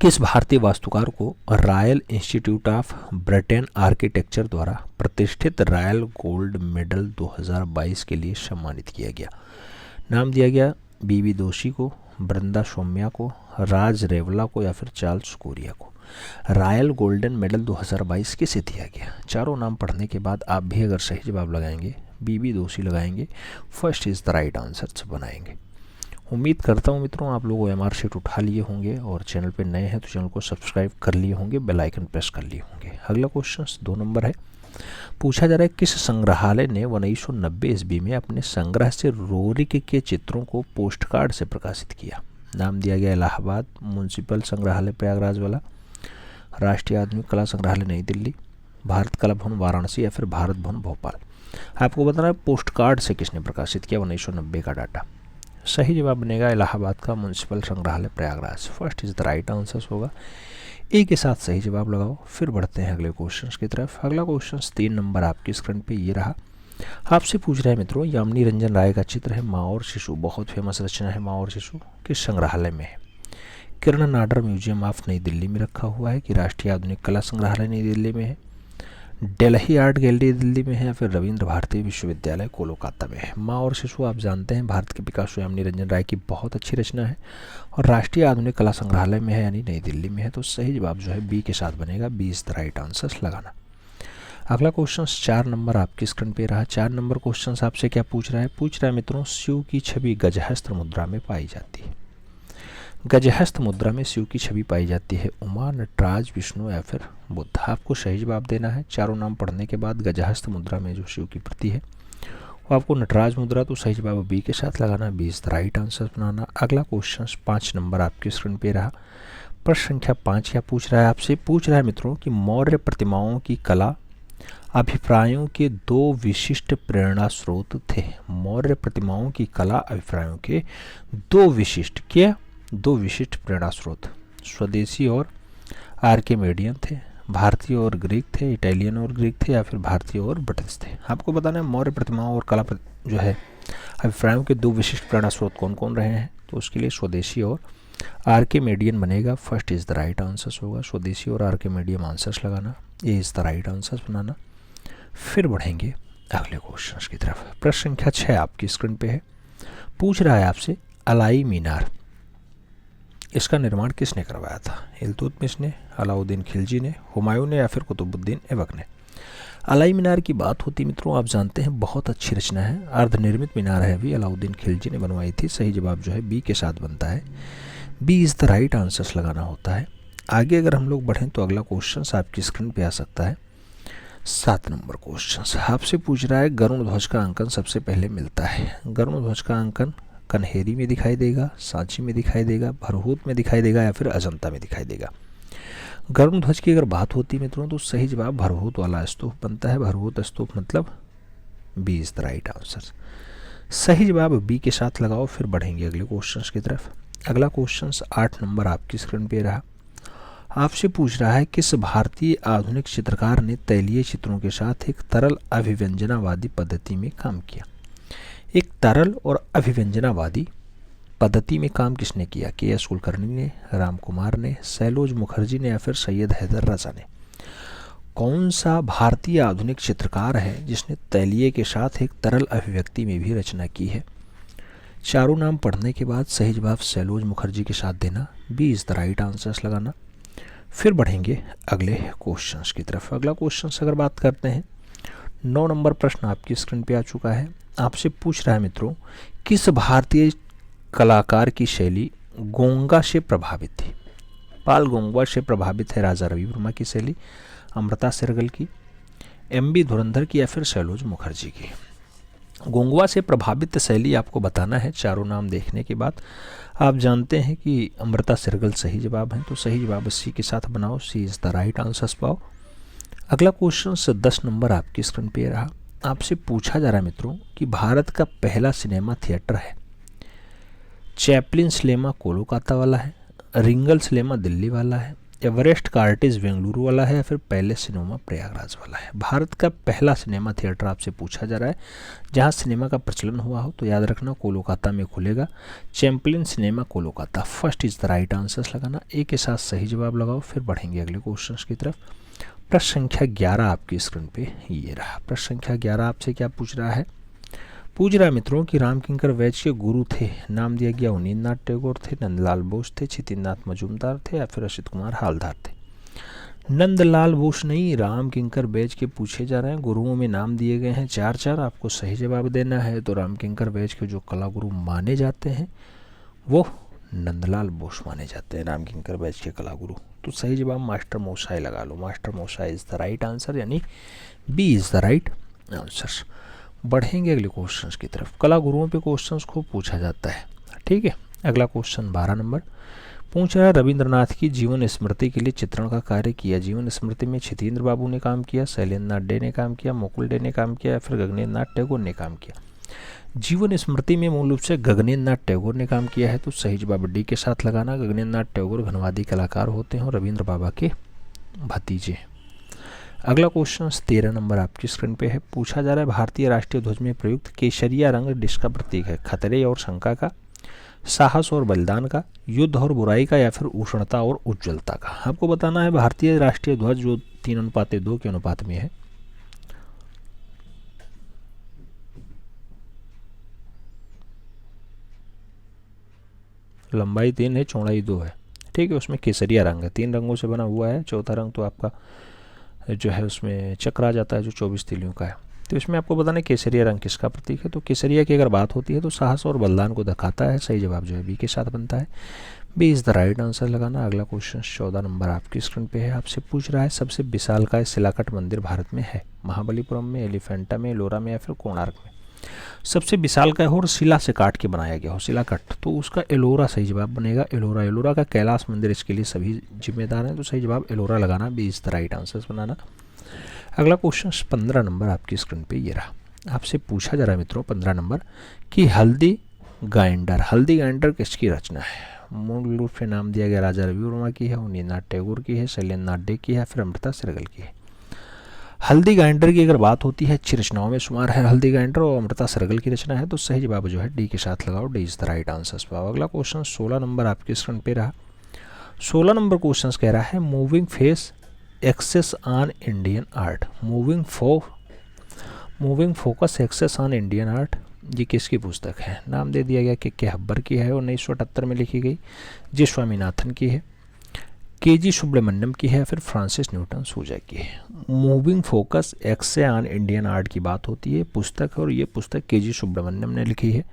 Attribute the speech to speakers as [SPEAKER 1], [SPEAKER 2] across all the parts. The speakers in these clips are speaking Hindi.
[SPEAKER 1] किस भारतीय वास्तुकार को royal institute of Britain architecture द्वारा प्रतिष्ठित रॉयल गोल्ड मेडल 2022 के लिए सम्मानित किया गया? नाम दिया गया बीबी दोशी को, बृंदा सौम्या को, राज रेवला को या फिर चार्ल्स कोरिया को। रॉयल गोल्डन मेडल 2022 किसे दिया गया? चारों नाम पढ़ने के बाद आप भी अगर सही जवाब लगाएंगे, बीबी दोशी लगाएंगे, first is the right answer बनाएंगे। उम्मीद करता हूँ मित्रों आप लोग OMR शीट उठा लिए होंगे और चैनल पे नए हैं तो चैनल को सब्सक्राइब कर लिए होंगे, बेल आइकन प्रेस कर लिए होंगे। अगला क्वेश्चन 2 नंबर है। पूछा जा रहा है किस संग्रहालय ने 1990 ईस्वी में अपने संग्रह से रोरिक के चित्रों को पोस्टकार्ड से प्रकाशित किया? नाम दिया गया इलाहाबाद म्यूनसिपल संग्रहालय प्रयागराज वाला, राष्ट्रीय आधुनिक कला संग्रहालय नई दिल्ली, भारत कला भवन वाराणसी या फिर भारत भवन भोपाल। आपको बताना है पोस्टकार्ड से किसने प्रकाशित किया 1990 का डाटा। सही जवाब बनेगा इलाहाबाद का म्यूनसिपल संग्रहालय Prayagraj, first is the right answer होगा। ए के साथ सही जवाब लगाओ। फिर बढ़ते हैं अगले क्वेश्चन की तरफ। अगला क्वेश्चन 3 नंबर आपकी स्क्रीन पे ये रहा। आपसे पूछ रहे हैं मित्रों, यामिनी रंजन राय का चित्र है माँ और शिशु, बहुत फेमस रचना है माँ और शिशु, किस संग्रहालय में है? किरण नाडर म्यूजियम ऑफ नई दिल्ली में रखा हुआ है कि राष्ट्रीय आधुनिक कला संग्रहालय नई दिल्ली में है, दिल्ली आर्ट गैलरी दिल्ली में है या फिर रविंद्र भारती विश्वविद्यालय कोलकाता में है? माँ और शिशु आप जानते हैं भारत के पिकासो यामिनी रंजन राय की बहुत अच्छी रचना है और राष्ट्रीय आधुनिक कला संग्रहालय में है यानी नई दिल्ली में है। तो सही जवाब जो है बी के साथ बनेगा, B is the right answer लगाना। अगला क्वेश्चन 4 नंबर आपकी स्क्रीन पे रहा। 4 नंबर क्वेश्चन आपसे क्या पूछ रहा है? पूछ रहा है मित्रों शिव की छवि गजहस्त मुद्रा में पाई जाती है। गजहस्त मुद्रा में शिव की छवि पाई जाती है उमा, नटराज, विष्णु या फिर बुद्ध? आपको सही जवाब देना है। चारों नाम पढ़ने के बाद गजहस्त मुद्रा में जो शिव की प्रति है वो आपको नटराज मुद्रा, तो सही जवाब बी के साथ लगाना, B is the right answer बनाना। अगला क्वेश्चन 5 नंबर आपकी स्क्रीन पे रहा। प्रश्न संख्या 5 क्या पूछ रहा है आपसे? पूछ रहा है मित्रों कि मौर्य प्रतिमाओं की कला अभिप्रायों के 2 विशिष्ट प्रेरणा स्रोत थे। मौर्य प्रतिमाओं की कला अभिप्रायों के 2 विशिष्ट प्रेरणा स्रोत स्वदेशी और आर्किमेडियन थे, भारतीय और ग्रीक थे, इटालियन और ग्रीक थे या फिर भारतीय और ब्रिटिश थे? आपको बताना है मौर्य प्रतिमाओं और कला जो है अभिप्रायों के 2 विशिष्ट प्रेरणा स्रोत कौन कौन रहे हैं? तो उसके लिए स्वदेशी और आर्किमेडियन बनेगा, first is the right answer होगा। स्वदेशी और आर्किमेडियन आंसर्स लगाना, ये इज द राइट आंसर बनाना। फिर बढ़ेंगे अगले क्वेश्चन की तरफ। प्रश्न संख्या 6 आपकी स्क्रीन पे है। पूछ रहा है आपसे अलाई मीनार, इसका निर्माण किसने करवाया था? इल्तुतमिश ने, अलाउद्दीन खिलजी ने, हुमायूं ने या फिर कुतुबुद्दीन ऐबक ने? अलाई मीनार की बात होती मित्रों आप जानते हैं बहुत अच्छी रचना है, अर्धनिर्मित मीनार है, अभी अलाउद्दीन खिलजी ने बनवाई थी। सही जवाब जो है बी के साथ बनता है, B is the right answer लगाना होता है। आगे अगर हम लोग बढ़ें तो अगला क्वेश्चन आपकी स्क्रीन पे आ सकता है 7 नंबर क्वेश्चन। आपसे पूछ रहा है गरुड़ ध्वज का अंकन सबसे पहले मिलता है। गरुड़ ध्वज का अंकन कन्हेरी में दिखाई देगा, सांची में दिखाई देगा, भरहूत में दिखाई देगा या फिर अजंता में दिखाई देगा? गरुड़ ध्वज की अगर बात होती है मित्रों तो सही जवाब भरहूत वाला स्तूप बनता है। भरहूत स्तूप मतलब B is the right answer. सही जवाब बी के साथ लगाओ। फिर बढ़ेंगे अगले क्वेश्चन की तरफ। अगला क्वेश्चन 8 नंबर आपकी स्क्रीन पे रहा। आपसे पूछ रहा है किस भारतीय आधुनिक चित्रकार ने तैलीय चित्रों के साथ एक तरल अभिव्यंजनावादी पद्धति में काम किया? एक तरल और अभिव्यंजनावादी पद्धति में काम किसने किया? के.एस. कुलकर्णी ने, राम कुमार ने, सैलोज मुखर्जी ने या फिर सैयद हैदर रजा ने? कौन सा भारतीय आधुनिक चित्रकार है जिसने तैलीय के साथ एक तरल अभिव्यक्ति में भी रचना की है? चारों नाम पढ़ने के बाद सही जवाब सैलोज मुखर्जी के साथ देना, B is the right answers लगाना। फिर बढ़ेंगे अगले क्वेश्चन की तरफ। अगला क्वेश्चन अगर बात करते हैं 9 नंबर प्रश्न आपकी स्क्रीन पे आ चुका है। आपसे पूछ रहा है मित्रों किस भारतीय कलाकार की शैली गोंगा से प्रभावित थी? पाल गोंगा से प्रभावित है राजा रवि वर्मा की शैली, अमृता शेरगिल की, एम.बी. धुरंधर की या फिर सैलोज मुखर्जी की? गोंगवा से प्रभावित शैली आपको बताना है। चारों नाम देखने के बाद आप जानते हैं कि अमृता शेरगिल सही जवाब है, तो सही जवाब सी के साथ बनाओ, सी इज द राइट आंसर पाओ। अगला क्वेश्चन 10 नंबर आपकी स्क्रीन पे रहा। आपसे पूछा जा रहा है मित्रों कि भारत का पहला सिनेमा थिएटर है। चैपलिन सिनेमा कोलकाता वाला है, रिंगल सिनेमा दिल्ली वाला है, एवरेस्ट का आर्टिस्ट बेंगलुरु वाला है या फिर पैलेस सिनेमा प्रयागराज वाला है? भारत का पहला सिनेमा थिएटर आपसे पूछा जा रहा है जहां सिनेमा का प्रचलन हुआ हो, तो याद रखना कोलकाता में खुलेगा। Chaplin cinema Kolkata. First is the right answers लगाना, एक के साथ सही जवाब लगाओ। फिर बढ़ेंगे अगले क्वेश्चन की तरफ। प्रश्न संख्या 11 आपकी स्क्रीन पे ये रहा। प्रश्न संख्या 11 आपसे क्या पूछ रहा है? पूछ रहा है मित्रों कि रामकिंकर वैद्य के गुरु थे, नाम दिया गया अवनींद्रनाथ टैगोर थे, नंदलाल बोस थे, छितिंद्रनाथ मजूमदार थे या फिर असित कुमार हालदार थे? नंदलाल बोस नहीं, रामकिंकर वैद्य के पूछे जा रहे हैं। गुरुओं में नाम दिए गए हैं 4 आपको सही जवाब देना है। तो रामकिंकर वैद्य के जो कला गुरु माने जाते हैं वो नंदलाल बोस माने जाते हैं, रामकिंकर वैद्य के कला गुरु। तो सही जवाब मास्टर मोसाई लगा लो। Master moshai is the right answer, यानी B is the right answer. बढ़ेंगे अगले क्वेश्चन की तरफ। कला गुरुओं पे क्वेश्चंस खूब पूछा जाता है, ठीक है। अगला क्वेश्चन 12 नंबर पूछ रहा है, रविंद्रनाथ की जीवन स्मृति के लिए चित्रण का कार्य किया। जीवन स्मृति में छितेंद्र बाबू ने काम किया, शैलेंद्र नाथ डे ने काम किया, मुकुल डे ने काम किया या फिर गगनेंद्र नाथ टैगोर ने काम किया? जीवन स्मृति में मूल रूप से गगनेंद्र नाथ टैगोर ने काम किया है, तो सही जवाब डी के साथ लगाना। गगनेंद्र नाथ टैगोर घनवादी कलाकार होते हैं और रविंद्र बाबा के भतीजे। अगला क्वेश्चन 13 नंबर आपकी स्क्रीन पे है। पूछा जा रहा है, भारतीय राष्ट्रीय ध्वज में प्रयुक्त केसरिया रंग किसका प्रतीक है? खतरे और शंका का, साहस और बलिदान का, युद्ध और बुराई का या फिर उष्णता और उज्ज्वलता का? आपको बताना है भारतीय राष्ट्रीय ध्वज जो 3:2 के अनुपात में है, लंबाई 3 है, चौड़ाई 2 है, ठीक है। उसमें केसरिया रंग है, 3 रंगों से बना हुआ है। चौथा रंग तो आपका जो है उसमें चक्र आ जाता है जो 24 तीलियों का है। तो इसमें आपको बताना है केसरिया रंग किसका प्रतीक है। तो केसरिया की अगर बात होती है तो साहस और बलिदान को दिखाता है। सही जवाब जो है बी के साथ बनता है। B is the right answer लगाना। अगला क्वेश्चन 14 नंबर आपकी स्क्रीन पे है। आपसे पूछ रहा है, सबसे विशालकाय शिलाकट मंदिर भारत में है? महाबलीपुरम में, एलिफेंटा में, एलोरा में या फिर कोणार्क में? सबसे विशालकाय हो और शिला से काट के बनाया गया हो, शिलाकट, तो उसका एलोरा सही जवाब बनेगा। एलोरा, एलोरा का कैलाश मंदिर इसके लिए सभी जिम्मेदार हैं, तो सही जवाब एलोरा लगाना। B is the right answer बनाना। अगला क्वेश्चन 15 नंबर आपकी स्क्रीन पे ये रहा। आपसे पूछा जा रहा है मित्रों 15 नंबर कि हल्दी गाइंडर किसकी रचना है? मूल रूप से नाम दिया गया राजा रवि वर्मा की है, अवनींद्रनाथ टैगोर की है, शैलेंद्र नाथ डे की है, फिर अमृता सहगल की है? हल्दी गाइंडर की अगर बात होती है, अच्छी रचनाओं में शुमार है हल्दी गाइंडर, और अमृता सहगल की रचना है, तो सही जवाब जो है डी के साथ लगाओ। D is the right answer. अगला क्वेश्चन 16 नंबर आपके स्क्रीन पे रहा। 16 नंबर क्वेश्चन कह रहा है, moving face access on Indian art. Moving focus access on Indian art, ये किसकी पुस्तक है? नाम दे दिया गया कि हब्बर की है, 1978 में लिखी गई, जी स्वामीनाथन की है, के.जी. सुब्रमण्यम की है, फिर फ्रांसिस न्यूटन सूजा की है? Moving focus access on Indian art की बात होती है पुस्तक, और ये पुस्तक के.जी. सुब्रमण्यम ने लिखी है,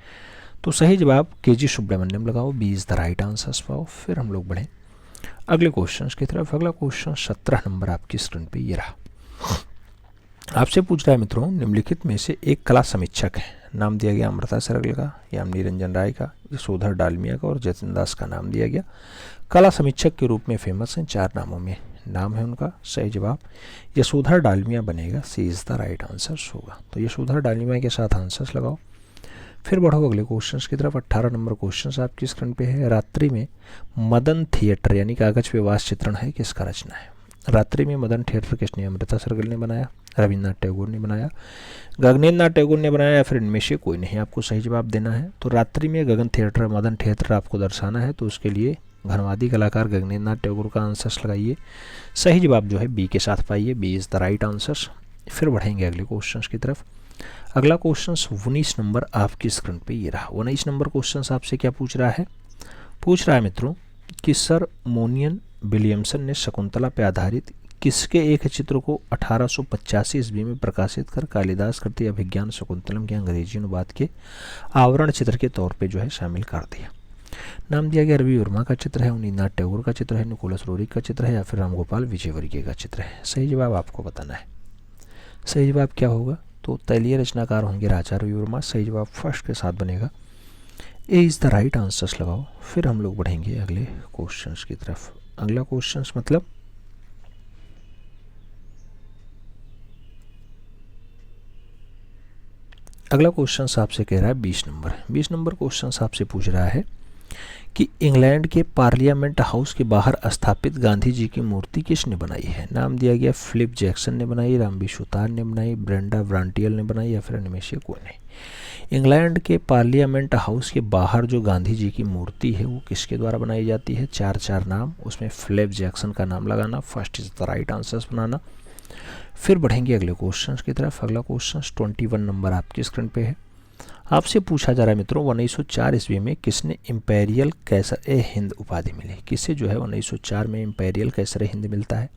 [SPEAKER 1] तो सही जवाब के.जी. सुब्रमण्यम लगाओ। B is the right answer पाओ। फिर हम लोग बढ़ें अगले क्वेश्चन की तरफ। अगला क्वेश्चन 17 नंबर आपकी स्क्रीन पे ये रहा। आपसे पूछ रहा है मित्रों, निम्नलिखित में से एक कला समीक्षक है, नाम दिया गया अमृता सहगल का, यामिनी रंजन राय का, यशोधर डालमिया का और जतिन दास का नाम दिया गया। कला समीक्षक के रूप में फेमस हैं, 4 नामों में नाम है उनका। सही जवाब यशोधर डालमिया बनेगा। सी इज़ द राइट आंसर होगा। तो यशोधर डालमिया के साथ आंसर्स लगाओ। फिर बढ़ो अगले क्वेश्चन की तरफ। 18 नंबर क्वेश्चन आपकी स्क्रीन पे है। रात्रि में मदन थिएटर यानी कागज पे वास चित्रण है, किसका रचना है? रात्रि में मदन थिएटर किसने? अमृता सहगल ने बनाया, रविन्द्रनाथ टैगोर ने बनाया, गगनेंद्र नाथ टैगोर ने बनाया या फिर इनमें से कोई नहीं? आपको सही जवाब देना है। तो रात्रि में गगन थिएटर, मदन थिएटर आपको दर्शाना है, तो उसके लिए घनवादी कलाकार गगनेंद्र नाथ टैगोर का आंसर लगाइए। सही जवाब जो है बी के साथ पाइए। B is the right answer. फिर बढ़ेंगे अगले क्वेश्चन की तरफ। अगला क्वेश्चन 19 नंबर आपकी स्क्रीन पे ये रहा। 19 नंबर क्वेश्चन आपसे क्या पूछ रहा है? पूछ रहा है मित्रों कि सर मोनियन विलियमसन ने शकुंतला पर आधारित किसके एक चित्र को 1885 ईस्वी में प्रकाशित कर कालिदास कृति अभिज्ञान शकुंतलम के अंग्रेजी अनुवाद के आवरण चित्र के तौर पे जो है शामिल कर दिया? नाम दिया गया रवि वर्मा का चित्र है, अवनींद्रनाथ टैगोर का चित्र है, निकोलस रोरिक का चित्र है या फिर रामगोपाल विजयवर्गीय का चित्र है? सही जवाब आपको बताना है। सही जवाब क्या होगा? तो तैलीय रचनाकार होंगे राजा रवि वर्मा। सही जवाब फर्स्ट के साथ बनेगा। A is the right answers लगाओ। फिर हम लोग बढ़ेंगे अगले क्वेश्चन की तरफ। अगला क्वेश्चन मतलब अगला क्वेश्चन आपसे कह रहा है 20 नंबर। 20 नंबर क्वेश्चन आपसे पूछ रहा है कि इंग्लैंड के पार्लियामेंट हाउस के बाहर स्थापित गांधी जी की मूर्ति किसने बनाई है? नाम दिया गया फिलिप जैक्सन ने बनाई, रामबी सुतार ने बनाई, ब्रेंडा ब्रांटियल ने बनाई या फिर अनिमेश को ने। इंग्लैंड के पार्लियामेंट हाउस के बाहर जो गांधी जी की मूर्ति है वो किसके द्वारा बनाई जाती है? चार नाम, उसमें फिलिप जैक्सन का नाम लगाना, first is the right answers बनाना। फिर बढ़ेंगे अगले क्वेश्चन की तरफ। अगला क्वेश्चन 21 नंबर आपकी स्क्रीन पे है। आपसे पूछा जा रहा है मित्रों 1904 ईस्वी में किसने इंपेरियल कैसर ए हिंद उपाधि मिली? किसे जो है 1904 में इंपेरियल कैसर ए हिंद मिलता है?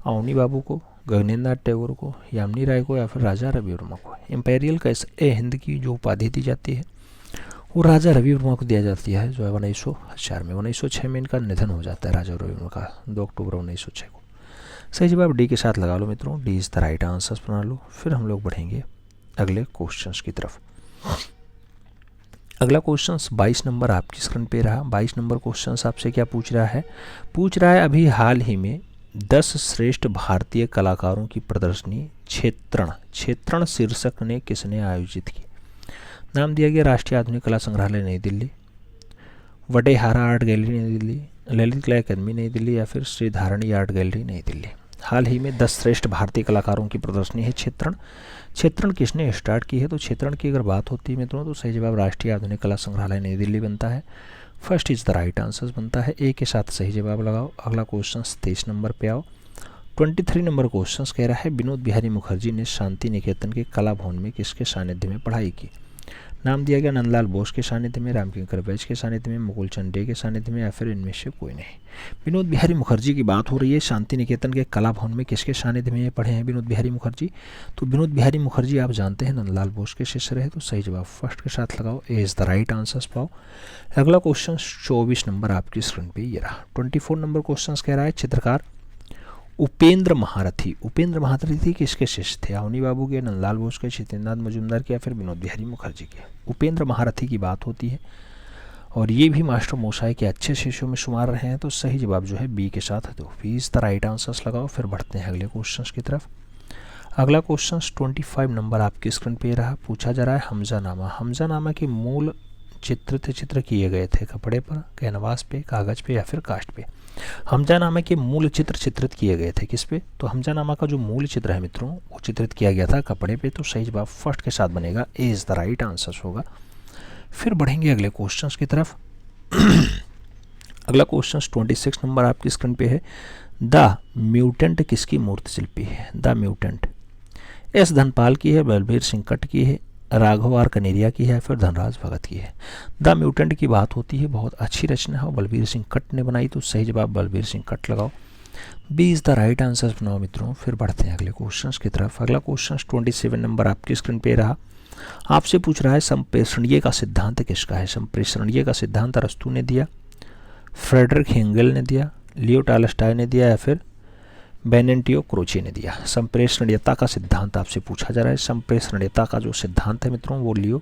[SPEAKER 1] अवनी बाबू को, गगनेंद्र नाथ टैगोर को, यामिनी राय को या फिर राजा रवि वर्मा को? इंपेरियल कैसर ए हिंद की जो उपाधि दी जाती है वो राजा रवि वर्मा को दिया जाती है जो है 1904 में। 1906 में इनका निधन हो जाता है राजा रवि वर्मा का, 2 अक्टूबर 1906 को। सही जवाब डी के साथ लगा लो मित्रों, D is the right answers बना लो। फिर हम लोग बढ़ेंगे अगले क्वेश्चंस की तरफ। अगला क्वेश्चन 22 नंबर आपकी स्क्रीन पे रहा। 22 नंबर क्वेश्चन आपसे क्या पूछ रहा है? पूछ रहा है अभी हाल ही में 10 श्रेष्ठ भारतीय कलाकारों की प्रदर्शनी क्षेत्रण शीर्षक ने किसने आयोजित की? नाम दिया गया राष्ट्रीय आधुनिक कला संग्रहालय नई दिल्ली, वडेहारा आर्ट गैलरी नई दिल्ली, ललित कला अकादमी नई दिल्ली या फिर श्री धारणी आर्ट गैलरी नई दिल्ली। हाल ही में 10 श्रेष्ठ भारतीय कलाकारों की प्रदर्शनी है क्षेत्रण किसने स्टार्ट की है? तो क्षेत्रण की अगर बात होती है मित्रों तो सही जवाब राष्ट्रीय आधुनिक कला संग्रहालय नई दिल्ली बनता है। First is the right answer बनता है, ए के साथ सही जवाब लगाओ। अगला क्वेश्चन 23 नंबर पे आओ। 23 नंबर क्वेश्चन कह रहा है विनोद बिहारी मुखर्जी ने शांति निकेतन के कला भवन में किसके सानिध्य में पढ़ाई की? नाम दिया गया नंदलाल बोस के सानिध्य में, रामकिंकर बैज के सानिध्य में, मुकुल चंद डे के सानिध्य में या फिर इनमें से कोई नहीं। विनोद बिहारी मुखर्जी की बात हो रही है, शांति निकेतन के कला भवन में किसके सानिध्य में पढ़े हैं विनोद बिहारी मुखर्जी? तो विनोद बिहारी मुखर्जी आप जानते हैं नंदलाल बोस के शिष्य रहे, तो सही जवाब फर्स्ट के साथ लगाओ, ए इज द राइट आंसर्स पाओ। अगला क्वेश्चन 24 नंबर आपकी स्क्रीन पे ये रहा। 24 नंबर क्वेश्चन कह रहा है चित्रकार उपेंद्र महारथी किसके शिष्य थे? अवनी बाबू के, नंदलाल बोस के, सत्येंद्रनाथ मजूमदार के या फिर विनोद बिहारी मुखर्जी के? उपेंद्र महारथी की बात होती है और ये भी मास्टर मोसाई के अच्छे शिष्यों में शुमार रहे हैं, तो सही जवाब जो है बी के साथ है, तो B is the right answers लगाओ। फिर बढ़ते हैं अगले क्वेश्चन की तरफ। अगला क्वेश्चन 25 नंबर आपकी स्क्रीन पे रहा। पूछा जा रहा है हमजानामा के मूल चित्र किए गए थे कपड़े पर, कैनवास पे, कागज पे या फिर कास्ट पे? हमजानामा के मूल चित्र चित्रित किए गए थे किस पे? तो हमजानामा का जो मूल चित्र है मित्रों वो चित्रित किया गया था कपड़े पे, तो सही जवाब फर्स्ट के साथ बनेगा, ए इज द राइट आंसर होगा। फिर बढ़ेंगे अगले क्वेश्चंस की तरफ। अगला क्वेश्चन 26 नंबर आपकी स्क्रीन पे है। द म्यूटेंट किसकी मूर्ति शिल्पी है? द म्यूटेंट एस धनपाल की है, बलबीर सिंह कट की है, राघव आर कनेरिया की है, फिर धनराज भगत की है? द म्यूटेंट की बात होती है, बहुत अच्छी रचना है, बलबीर सिंह कट ने बनाई, तो सही जवाब बलबीर सिंह कट लगाओ, B is the right answer बनाओ मित्रों। फिर बढ़ते हैं अगले क्वेश्चन की तरफ। अगला क्वेश्चन 27 नंबर आपकी स्क्रीन पे रहा। आपसे पूछ रहा है संप्रेषणीय का सिद्धांत किसका है? संप्रेषणीय का सिद्धांत अरस्तू ने दिया, फ्रेडरिक हेगेल ने दिया, लियो टॉलस्टॉय ने दिया या फिर बेनेंटियो क्रोचे ने दिया? संप्रेषणीयता का सिद्धांत आपसे पूछा जा रहा है। संप्रेषणीयता का जो सिद्धांत है मित्रों वो लियो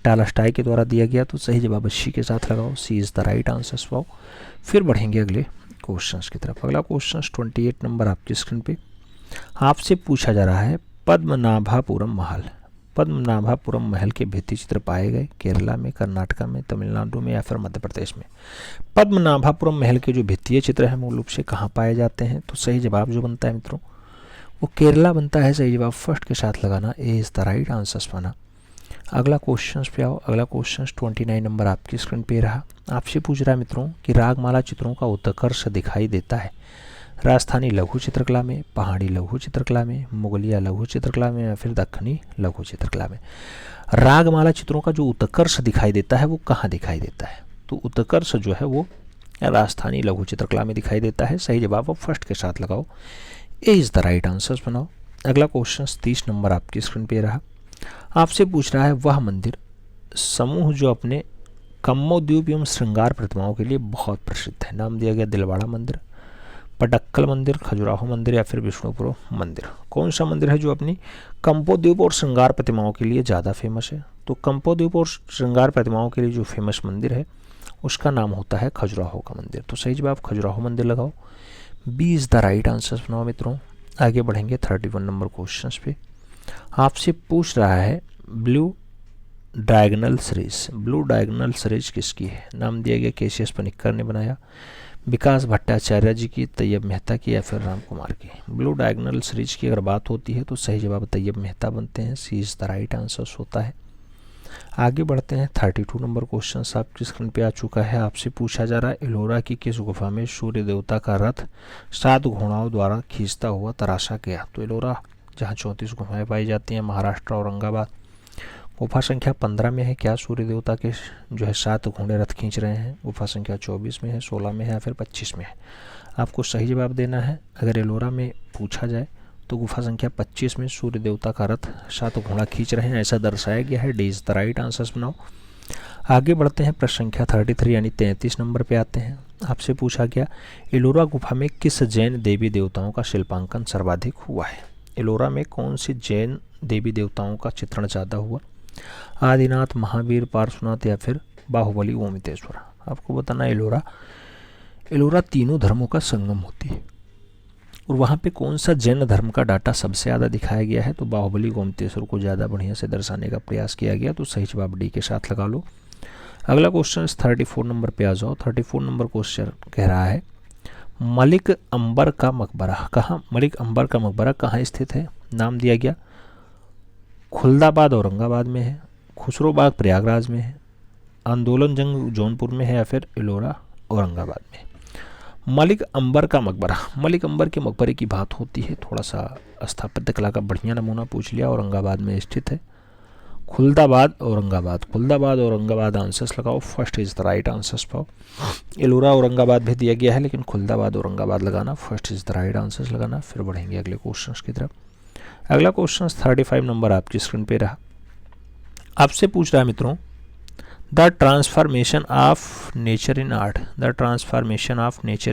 [SPEAKER 1] टॉलस्टॉय के द्वारा दिया गया, तो सही जवाब सी के साथ लगाओ, सी इज द राइट आंसर पाओ। फिर बढ़ेंगे अगले क्वेश्चन की तरफ। अगला क्वेश्चन 28 नंबर आपकी स्क्रीन पे। आपसे पूछा जा रहा है पद्मनाभपुरम महल के भित्ति चित्र पाए गए केरला में, कर्नाटका में, तमिलनाडु में या फिर मध्य प्रदेश में? पद्मनाभपुरम महल के जो भित्तीय चित्र हैं मूल रूप से कहाँ पाए जाते हैं? तो सही जवाब जो बनता है मित्रों वो केरला बनता है, सही जवाब फर्स्ट के साथ लगाना, ए इज द राइट आंसर बना। अगला क्वेश्चन पे आओ। अगला क्वेश्चन 29 नंबर आपकी स्क्रीन पे रहा। आपसे पूछ रहा है मित्रों कि रागमाला चित्रों का उत्कर्ष दिखाई देता है राजस्थानी लघु चित्रकला में, पहाड़ी लघु चित्रकला में, मुगलिया लघु चित्रकला में या फिर दक्षिणी लघु चित्रकला में? रागमाला चित्रों का जो उत्कर्ष दिखाई देता है वो कहाँ दिखाई देता है? तो उत्कर्ष जो है वो राजस्थानी लघु चित्रकला में दिखाई देता है, सही जवाब आप फर्स्ट के साथ लगाओ, ए इज द राइट आंसर बनाओ। अगला क्वेश्चन 30 नंबर आपकी स्क्रीन पे रहा। आपसे पूछ रहा है वह मंदिर समूह जो अपने कम्मोद्वीप एवं श्रृंगार प्रतिमाओं के लिए बहुत प्रसिद्ध है। नाम दिया गया दिलवाड़ा मंदिर, पटक्कल मंदिर, खजुराहो मंदिर या फिर विष्णुपुर मंदिर? कौन सा मंदिर है जो अपनी कंपोद्वीप और श्रृंगार प्रतिमाओं के लिए ज़्यादा फेमस है? तो कंपोद्वीप और श्रृंगार प्रतिमाओं के लिए जो फेमस मंदिर है उसका नाम होता है खजुराहो का मंदिर, तो सही जवाब खजुराहो मंदिर लगाओ, B is the right answer बनाओ मित्रों। आगे बढ़ेंगे 31 नंबर क्वेश्चन पे। आपसे पूछ रहा है blue diagonal series, blue diagonal series किसकी है? नाम दिया गया केसीएस पनिक्कर ने बनाया, विकास भट्टाचार्य जी की, तैयब मेहता की या फिर राम कुमार की। ब्लू डायगोनल सीरीज की अगर बात होती है तो सही जवाब तैयब मेहता बनते हैं, सी इज द राइट आंसर होता है। आगे बढ़ते हैं। 32 नंबर क्वेश्चन आपकी स्क्रीन पे आ चुका है। आपसे पूछा जा रहा है एलोरा की किस गुफा में सूर्य देवता का रथ 7 घोड़ाओं द्वारा खींचता हुआ तराशा गया? तो एलोरा जहाँ 34 गुफाएं पाई जाती हैं, महाराष्ट्र औरंगाबाद। गुफा संख्या 15 में है क्या सूर्य देवता के जो है 7 घोड़े रथ खींच रहे हैं? गुफा संख्या 24 में है, 16 में है या फिर 25 में है? आपको सही जवाब देना है। अगर एलोरा में पूछा जाए तो गुफा संख्या 25 में सूर्य देवता का रथ 7 घोड़ा खींच रहे हैं, ऐसा दर्शाया गया है। D is the right answer बनाओ। आगे बढ़ते हैं। प्रश्न संख्या 33 यानी 33 नंबर पे आते हैं। आपसे पूछा गया एलोरा गुफा में किस जैन देवी देवताओं का शिल्पांकन सर्वाधिक हुआ है? एलोरा में कौन सी जैन देवी देवताओं का चित्रण ज़्यादा हुआ? आदिनाथ, महावीर, पार्श्वनाथ या फिर बाहुबली, ओमितेश्वर? आपको बताना एलोरा तीनों धर्मों का संगम होती है और वहाँ पे कौन सा जैन धर्म का डाटा सबसे ज़्यादा दिखाया गया है? तो बाहुबली, गोमतेश्वर को ज़्यादा बढ़िया से दर्शाने का प्रयास किया गया, तो सही जवाब डी के साथ लगा लो। अगला क्वेश्चन 34 नंबर पे आ जाओ। 34 नंबर क्वेश्चन कह रहा है मलिक अंबर का मकबरा कहाँ स्थित है? नाम दिया गया खुलदाबाद औरंगाबाद में है, खुसरोबाग प्रयागराज में है, आंदोलन जंग जौनपुर में है या फिर एलोरा औरंगाबाद में? मलिक अंबर के मकबरे की बात होती है। थोड़ा सा स्थापत्य कला का बढ़िया नमूना पूछ लिया। औरंगाबाद में स्थित है। खुलदाबाद औरंगाबाद आंसर्स लगाओ। First is the right answers पाओ। एलोरा औरंगाबाद भी दिया गया है लेकिन खुलदाबाद औरंगाबाद लगाना। First is the right answers लगाना। फिर बढ़ेंगे अगले क्वेश्चन की तरफ। अगला क्वेश्चन 35 नंबर आपकी स्क्रीन पे रहा। आपसे पूछ रहा है मित्रों the transformation of nature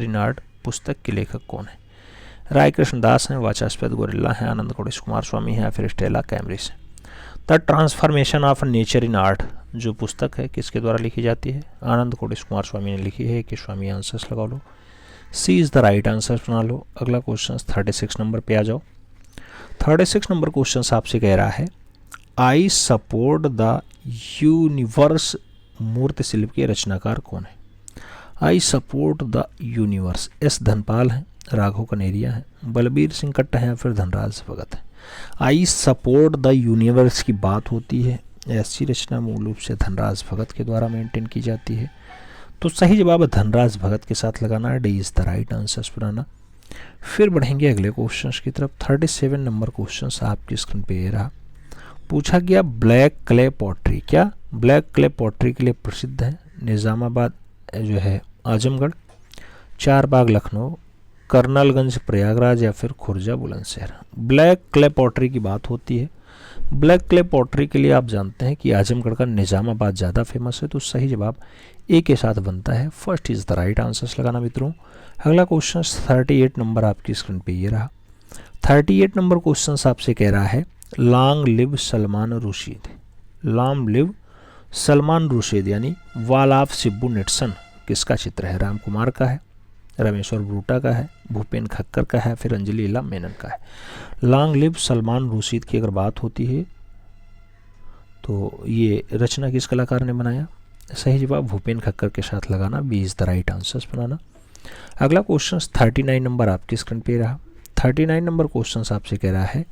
[SPEAKER 1] in art पुस्तक के लेखक कौन है? राय कृष्ण दास हैं, वाचस्पति गोरिल्ला हैं, आनंद कोड़ेश कुमार स्वामी हैं या फिर Stella Cambridge? The transformation of nature in art जो पुस्तक है किसके द्वारा लिखी जाती है? आनंद कोड़ेश कुमार स्वामी ने लिखी है कि स्वामी? आंसर्स लगा लो। सी इज द राइट आंसर बना लो। अगला क्वेश्चन 36 नंबर पे आ जाओ। 36 नंबर क्वेश्चन आपसे कह रहा है आई सपोर्ट द यूनिवर्स मूर्ति शिल्प के रचनाकार कौन है? I support the universe S Dhanpal हैं, राघव कनेरिया हैं, बलबीर सिंह कट्टा हैं या फिर धनराज भगत हैं? आई सपोर्ट द यूनिवर्स की बात होती है। ऐसी रचना मूल रूप से धनराज भगत के द्वारा मेंटेन की जाती है, तो सही जवाब धनराज भगत के साथ लगाना है। D is the right answer बनाना। फिर बढ़ेंगे अगले क्वेश्चन की तरफ। 37 नंबर क्वेश्चन आपकी स्क्रीन पे ये रहा। पूछा गया black clay pottery black clay pottery के लिए प्रसिद्ध है? निज़ामाबाद जो है आजमगढ़, चारबाग लखनऊ, करनलगंज प्रयागराज या फिर Khurja Bulandshahr? Black clay pottery की बात होती है। ब्लैक क्ले पॉटरी के लिए आप जानते हैं कि आजमगढ़ का निज़ामाबाद ज़्यादा फेमस है, तो सही जवाब ए के साथ बनता है। First is the right answers लगाना मित्रों। अगला क्वेश्चन 38 नंबर आपकी स्क्रीन पे ये रहा। 38 नंबर क्वेश्चन आपसे कह रहा है लॉन्ग लिव सलमान रुशीद यानी वाल ऑफ सिब्बू नेटसन किसका चित्र है? राम कुमार का है, रमेश्वर ब्रूटा का है, भूपेन खक्कर का है, फिर अंजलि इला मेनन का है? लॉन्ग लिव सलमान रुशीद की अगर बात होती है तो ये रचना किस कलाकार ने बनाया? सही जवाब भूपेन खक्कर के साथ लगाना। B is the right answers बनाना। अगला क्वेश्चन 39 नंबर आपकी स्क्रीन पे रहा। 39 नंबर क्वेश्चन आपसे कह रहा है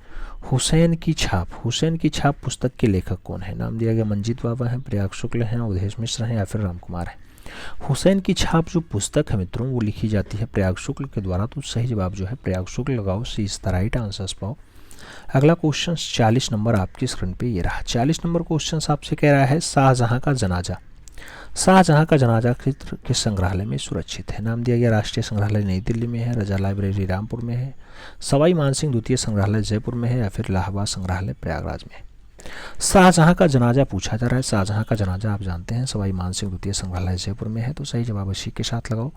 [SPEAKER 1] हुसैन की छाप पुस्तक के लेखक कौन है? नाम दिया गया मंजीत बाबा हैं, प्रयाग शुक्ल हैं, अवधेश मिश्र हैं या फिर राम कुमार हैं? हुसैन की छाप जो पुस्तक है मित्रों वो लिखी जाती है प्रयाग शुक्ल के द्वारा, तो सही जवाब जो है प्रयाग शुक्ल लगाओ। सी इज द राइट आंसर्स पाओ। अगला क्वेश्चन 40 नंबर आपकी स्क्रीन पे ये रहा। 40 नंबर क्वेश्चन आपसे कह रहा है शाहजहां का जनाजा चित्र किस संग्रहालय में सुरक्षित है? नाम दिया गया राष्ट्रीय संग्रहालय नई दिल्ली में है, रजा लाइब्रेरी रामपुर में है, सवाई मानसिंह द्वितीय संग्रहालय जयपुर में है या फिर इलाहाबाद संग्रहालय प्रयागराज में? शाहजहां का जनाजा पूछा जा रहा है। शाहजहां का जनाजा आप जानते हैं सवाई मानसिंह द्वितीय संग्रहालय जयपुर में है, तो सही जवाब इसी के साथ लगाओ।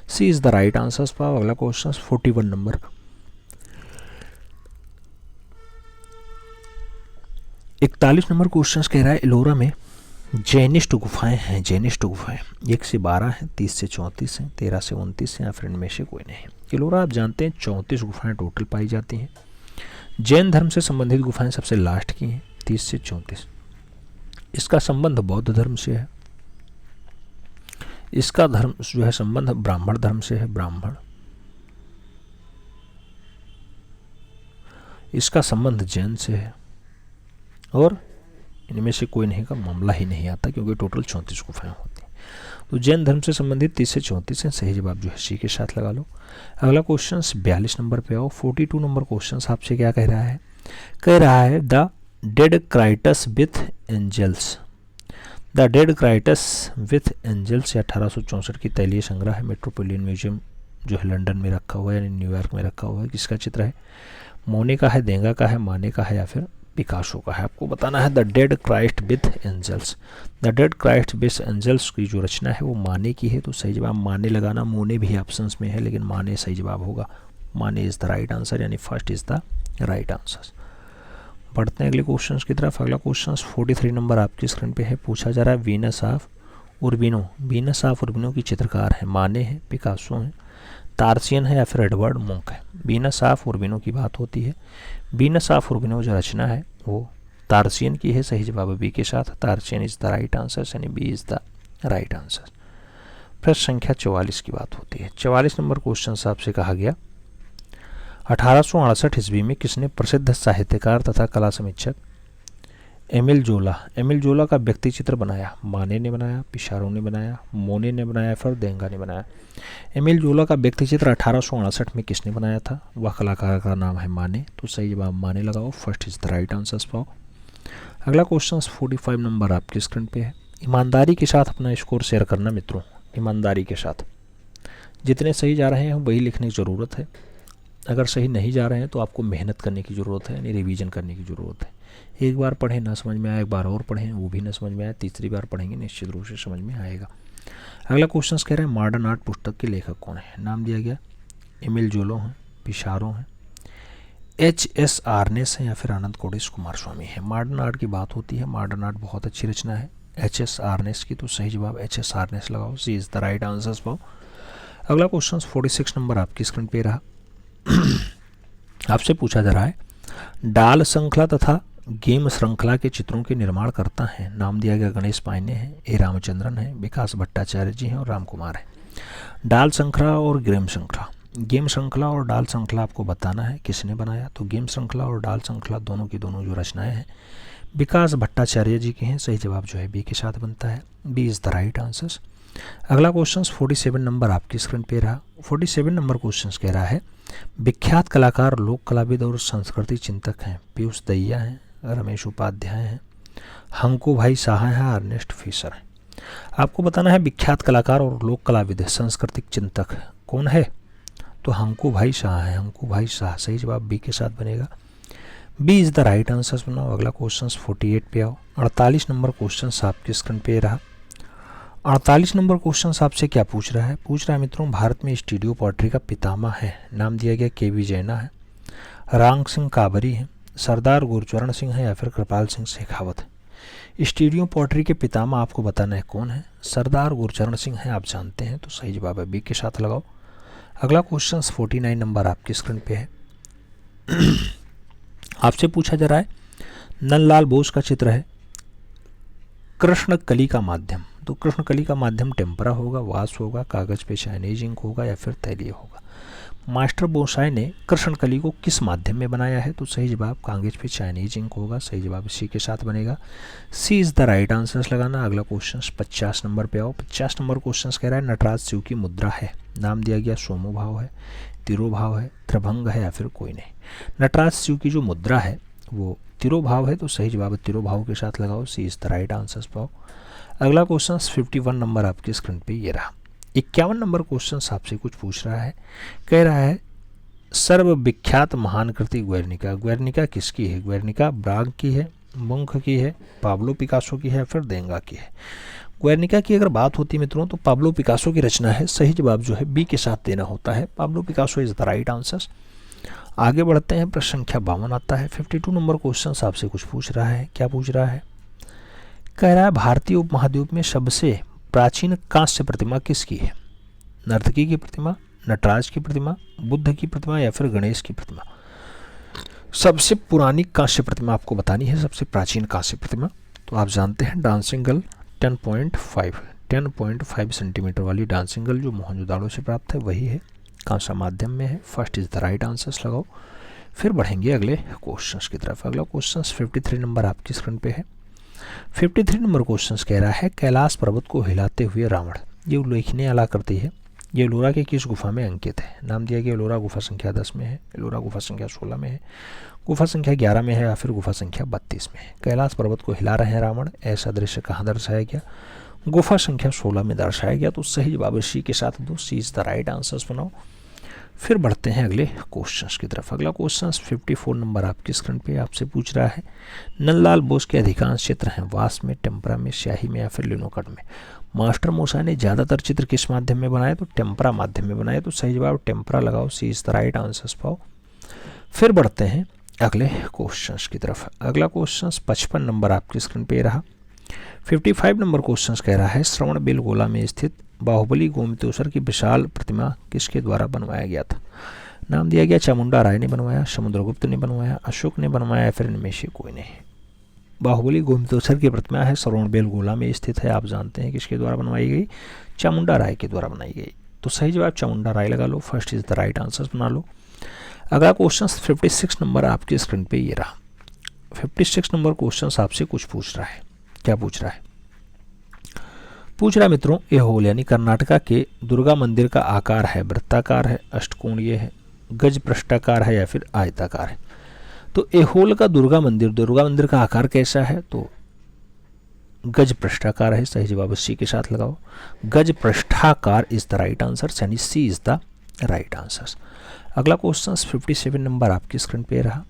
[SPEAKER 1] सी इज द राइट आंसर्स पाओ। अगला क्वेश्चन 41 नंबर 41 नंबर क्वेश्चन कह रहा है एलोरा में जैनिस्ट गुफाएं 1 से 12 हैं, 30 से 34 हैं, 13 से 29 हैं या फिर इनमें से कोई नहीं? एलोरा आप जानते हैं 34 गुफाएं टोटल पाई जाती हैं। जैन धर्म से संबंधित गुफाएं सबसे लास्ट की हैं 30 से 34। इसका संबंध बौद्ध धर्म से है। इसका धर्म जो है संबंध ब्राह्मण धर्म से है, ब्राह्मण। इसका संबंध जैन से है, और इनमें से कोई नहीं का मामला ही नहीं आता क्योंकि टोटल 34 गुफाएं होती हैं। तो जैन धर्म से संबंधित 30 से 34 हैं। सही जवाब जो है सी के साथ लगा लो। अगला क्वेश्चन 42 नंबर पे आओ। 42 नंबर क्वेश्चन आपसे क्या कह रहा है? कह रहा है द डेड क्राइटस विथ एंजल्स। द डेड क्राइटस विथ एंजल्स 1864 की तैलीय संग्रह है, मेट्रोपोलियन म्यूजियम जो है लंदन में रखा हुआ है, यानी न्यूयॉर्क में रखा हुआ है। किसका चित्र है? मोने का है, देंगा का है, माने का है या फिर पिकासो का है। आपको बताना है the dead Christ with angels. The dead Christ with angels की जो रचना है वो माने की है, तो सही जवाब माने लगाना। मोने भी ऑप्शंस में है लेकिन माने सही जवाब होगा। माने इज द राइट आंसर, यानी first is the right answer. बढ़ते हैं अगले क्वेश्चन की तरफ। अगला क्वेश्चन 43 नंबर आपकी स्क्रीन पे है। पूछा जा रहा है वीनस ऑफ उर्बिनो। वीनस ऑफ उर्बिनो की चित्रकार है, माने है, पिकासो है, तार्सियन है या फिर एडवर्ड मुंक है। वीनस ऑफ उर्बिनो की बात होती है। वीनस ऑफ उर्बिनो जो रचना है वो तार्सियन की है। सही जवाब बी के साथ, Tarsian is the right answer, यानी B is the right answer. प्रश्न संख्या 44 की बात होती है। 44 नंबर क्वेश्चन आपसे कहा गया 1868 ईस्वी में किसने प्रसिद्ध साहित्यकार तथा कला समीक्षक एमिल जोला का व्यक्ति चित्र बनाया? माने ने बनाया, पिसारो ने बनाया, मोने ने बनाया, फिर देंगा ने बनाया। एमिल जोला का व्यक्ति चित्र 1868 में किसने बनाया था? वह कलाकार का नाम है माने, तो सही जवाब माने लगाओ, first is the right answer पाओ। अगला क्वेश्चन 45 नंबर आपकी स्क्रीन पे है। ईमानदारी के साथ अपना स्कोर शेयर करना मित्रों, ईमानदारी के साथ। जितने सही जा रहे हैं वही लिखने की ज़रूरत है। अगर सही नहीं जा रहे हैं तो आपको मेहनत करने की ज़रूरत है, यानी रिवीजन करने की ज़रूरत है। एक बार पढ़ें ना समझ में आया, एक बार और पढ़ें वो भी ना समझ में आया, तीसरी बार पढ़ेंगे निश्चित रूप से समझ में आएगा। अगला क्वेश्चन कह रहे हैं मॉडर्न आर्ट पुस्तक के लेखक कौन है? नाम दिया गया एमिल जोला हैं, पिसारो हैं, H.S. आर्नेस हैं या फिर आनंद कोडिस कुमार स्वामी है। मॉडर्न आर्ट की बात होती है। मॉडर्न आर्ट बहुत अच्छी रचना है H.S. आर्नेस की, तो सही जवाब H.S. आर्नेस लगाओ, सी इज द राइट आंसर पाओ। अगला क्वेश्चन 46 नंबर आपकी स्क्रीन पे रहा। आपसे पूछा जा रहा है डाल श्रृंखला तथा गेम श्रृंखला के चित्रों के निर्माण करता है। नाम दिया गया गणेश पायने हैं, ए रामचंद्रन है, विकास भट्टाचार्य जी हैं और राम कुमार है। डाल श्रृंखला और गेम श्रृंखला, गेम श्रृंखला और डाल श्रृंखला आपको बताना है किसने बनाया। तो गेम श्रृंखला और डाल श्रृंखला दोनों की दोनों जो रचनाएं हैं विकास भट्टाचार्य जी के हैं। सही जवाब जो है बी के साथ बनता है, B is the right answer. अगला क्वेश्चन 47 नंबर आपकी स्क्रीन पे रहा। 47 नंबर क्वेश्चन कह रहा है विख्यात कलाकार, लोक कलाविद और संस्कृति चिंतक हैं। पीयूष दहिया हैं, रमेश उपाध्याय हैं, हंकू भाई शाह हैं, अर्नेस्ट फिशर हैं। आपको बताना है विख्यात कलाकार और लोक कलाविद सांस्कृतिक चिंतक कौन है? तो हंकू भाई शाह है, हंकू भाई शाह। सही जवाब बी के साथ बनेगा, B is the right answer बनाओ। अगला क्वेश्चन 48 पे आओ। 48 नंबर क्वेश्चन आपकी स्क्रीन पे रहा। 48 नंबर क्वेश्चन आपसे क्या पूछ रहा है? पूछ रहा है मित्रों भारत में स्टूडियो पोएट्री का पितामह है। नाम दिया गया के.वी. जैना है, रांग सिंह काबरी है, सरदार गुरचरण सिंह है या फिर कृपाल सिंह शेखावत है। स्टूडियो पोएट्री के पितामह आपको बताना है कौन है? सरदार गुरचरण सिंह है, आप जानते हैं, तो सही जवाब है बी के साथ लगाओ। अगला क्वेश्चन 49 नंबर आपकी स्क्रीन पे है। आपसे पूछा जा रहा है नंदलाल बोस का चित्र है कृष्ण कली का माध्यम। तो कृष्ण कली का माध्यम टेम्परा होगा, वास होगा, कागज पे चाइनीज इंक होगा या फिर तैलीय होगा। मास्टर बोसाई ने कृष्ण कली को किस माध्यम में बनाया है? तो सही जवाब कागज पे चाइनीज इंक होगा, सही जवाब सी के साथ बनेगा, सी इज़ द राइट आंसर लगाना। अगला क्वेश्चन 50 नंबर पे आओ। 50 नंबर क्वेश्चन कह रहा है नटराज शिव की मुद्रा है। नाम दिया गया सोमो भाव है, तिरोभाव है, त्रिभंग है या फिर कोई नहीं। नटराज शिव की जो मुद्रा है वो तिरोभाव है, तो सही जवाब तिरोभाव के साथ लगाओ, सी इज़ द राइट आंसर पाओ। अगला क्वेश्चन 51 नंबर आपकी स्क्रीन पे ये रहा। 51 नंबर क्वेश्चन आपसे कुछ पूछ रहा है, कह रहा है सर्वविख्यात महान कृति ग्वेर्निका। ग्वेर्निका किसकी है? ग्वेर्निका ब्राग की है, मुंख की है, पाब्लो पिकासो की है, फिर देंगा की है। ग्वेर्निका की अगर बात होती है मित्रों तो पाब्लो पिकासो की रचना है। सही जवाब जो है बी के साथ देना होता है, Pablo Picasso is the right answer. आगे बढ़ते हैं, प्रश्न संख्या 52 आता है। 52 नंबर क्वेश्चन आपसे कुछ पूछ रहा है। क्या पूछ रहा है? कह रहा है भारतीय उपमहाद्वीप में सबसे प्राचीन कांस्य प्रतिमा किसकी है? नर्तकी की प्रतिमा, नटराज की प्रतिमा, बुद्ध की प्रतिमा या फिर गणेश की प्रतिमा। सबसे पुरानी कांस्य प्रतिमा आपको बतानी है, सबसे प्राचीन कांस्य प्रतिमा। तो आप जानते हैं डांसिंग गर्ल 10.5 सेंटीमीटर वाली डांसिंग गर्ल जो मोहनजोदाड़ो से प्राप्त है वही है, कौन सा माध्यम में है। First is the right answers लगाओ। फिर बढ़ेंगे अगले क्वेश्चंस की तरफ। अगला क्वेश्चन 53 नंबर आपकी स्क्रीन पे है। 53 नंबर क्वेश्चन कह रहा है कैलाश पर्वत को हिलाते हुए रावण, ये उल्लेखनीय आकृति है, ये एलोरा के किस गुफा में अंकित है। नाम दिया गया एलोरा गुफा संख्या 10 में है, एलोरा गुफा संख्या 16 में है, गुफा संख्या 11 में है या फिर गुफा संख्या 32 में है। कैलाश पर्वत को हिला रहे हैं रावण, ऐसा दृश्य कहाँ दर्शाया गया, गुफा संख्या 16 में दर्शाया गया। तो सही जवाब सी के साथ दो, सी इज द राइट आंसर्स बनाओ। फिर बढ़ते हैं अगले क्वेश्चंस की तरफ। अगला क्वेश्चन 54 नंबर आपकी स्क्रीन पे आपसे पूछ रहा है नंदलाल बोस के अधिकांश चित्र हैं वास में, टेम्परा में, स्याही में या फिर लिनोकट में। मास्टर मोसा ने ज़्यादातर चित्र किस माध्यम में बनाए, तो टेम्परा माध्यम में बनाए। तो सही जवाब टेम्परा लगाओ, सी इज द राइट आंसर्स पाओ। फिर बढ़ते हैं अगले क्वेश्चंस की तरफ। अगला क्वेश्चन 55 नंबर आपकी स्क्रीन पे रहा। 55 नंबर क्वेश्चन कह रहा है श्रवणबेलगोला में स्थित बाहुबली गोमतेश्वर की विशाल प्रतिमा किसके द्वारा बनवाया गया था। नाम दिया गया चामुंडा राय ने बनवाया, समुद्रगुप्त ने बनवाया, अशोक ने बनवाया या फिर इनमें से कोई नहीं। बाहुबली गोमतेश्वर की प्रतिमा है श्रवणबेलगोला में स्थित है, आप जानते हैं किसके द्वारा बनवाई गई, चामुंडा राय के द्वारा बनाई गई। तो सही जवाब चामुंडा राय लगा लो, first is the right answer बना लो। अगला क्वेश्चन 56 नंबर आपकी स्क्रीन पे ये रहा। 56 नंबर क्वेश्चन आपसे कुछ पूछ रहा है, क्या पूछ रहा है, पूछ रहा है मित्रों ऐहोल यानी कर्नाटका के दुर्गा मंदिर का आकार है वृत्ताकार है, अष्टकोणीय है, गज पृष्ठाकार है या फिर आयताकार है। तो ऐहोल का दुर्गा मंदिर का आकार कैसा है, तो गज पृष्ठाकार है, सही जवाब सी के साथ लगाओ। गज पृष्ठाकार इज द राइट आंसर, यानी सी इज द राइट आंसर। अगला क्वेश्चन 57 नंबर आपकी स्क्रीन पे रहा।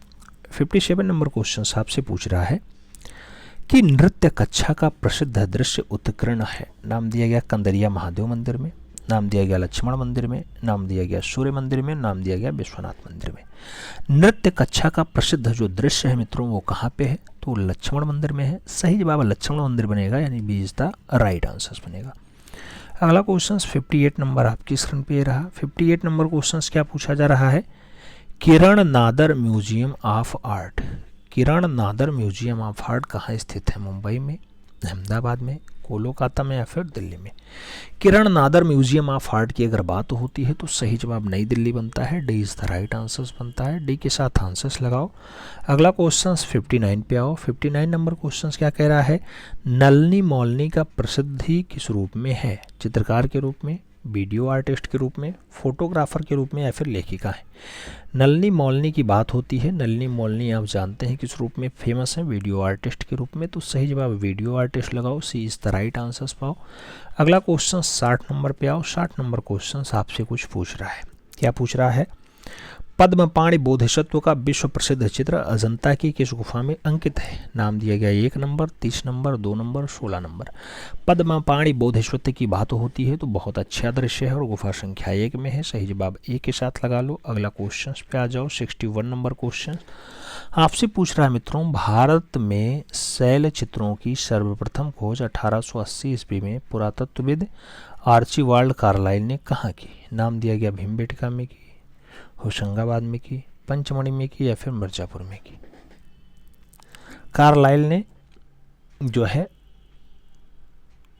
[SPEAKER 1] 57 नंबर क्वेश्चन आपसे पूछ रहा है कि नृत्य कक्षा का प्रसिद्ध दृश्य उत्कीर्ण है। नाम दिया गया कंदरिया महादेव मंदिर में, नाम दिया गया लक्ष्मण मंदिर में, नाम दिया गया सूर्य मंदिर में, नाम दिया गया विश्वनाथ मंदिर में। नृत्य कक्षा का प्रसिद्ध जो दृश्य है मित्रों वो कहाँ पे है, तो लक्ष्मण मंदिर में है, सही जवाब लक्ष्मण मंदिर बनेगा, यानी B is the right answer बनेगा। अगला क्वेश्चन 58 नंबर आपकी स्क्रीन पे रहा। 58 नंबर क्वेश्चन क्या पूछा जा रहा है, Kiran Nadar museum of art, Kiran Nadar museum of art कहाँ स्थित है, मुंबई में, अहमदाबाद में, कोलकाता में या फिर दिल्ली में। किरण नादर म्यूजियम ऑफ आर्ट की अगर बात होती है तो सही जवाब नई दिल्ली बनता है, D is the right answers बनता है, डी के साथ आंसर्स लगाओ। अगला क्वेश्चन 59 पे आओ। 59 नंबर क्वेश्चन क्या कह रहा है, नलिनी मौलनी का प्रसिद्धि किस रूप में है, चित्रकार के रूप में, वीडियो आर्टिस्ट के रूप में, फोटोग्राफर के रूप में या फिर लेखिका है। नलिनी मौलनी की बात होती है, नलिनी मौलनी आप जानते हैं किस रूप में फेमस है, वीडियो आर्टिस्ट के रूप में। तो सही जवाब वीडियो आर्टिस्ट लगाओ, सी इज द राइट आंसर्स पाओ। अगला क्वेश्चन 60 नंबर पे आओ। 60 नंबर क्वेश्चन आपसे कुछ पूछ रहा है, क्या पूछ रहा है, पद्मपाणि बोधिसत्व का विश्व प्रसिद्ध चित्र अजंता की किस गुफा में अंकित है। नाम दिया गया 1 number, 30 number, 2 number, 16 number. Padmapani Bodhisattva की बात होती है तो बहुत अच्छा दृश्य है और गुफा संख्या 1 में है, सही जवाब ए के साथ लगा लो। अगला क्वेश्चन पे आ जाओ। 61 नंबर क्वेश्चन आपसे पूछ रहा है मित्रों, भारत में शैल चित्रों की सर्वप्रथम खोज 1880 ईस्वी में पुरातत्वविद आर्चिबाल्ड कार्लाइल ने कहाँ की। नाम दिया गया भीमबेटका में की, होशंगाबाद में की, पंचमढ़ी में की या फिर मिर्जापुर में की। कार्लाइल ने जो है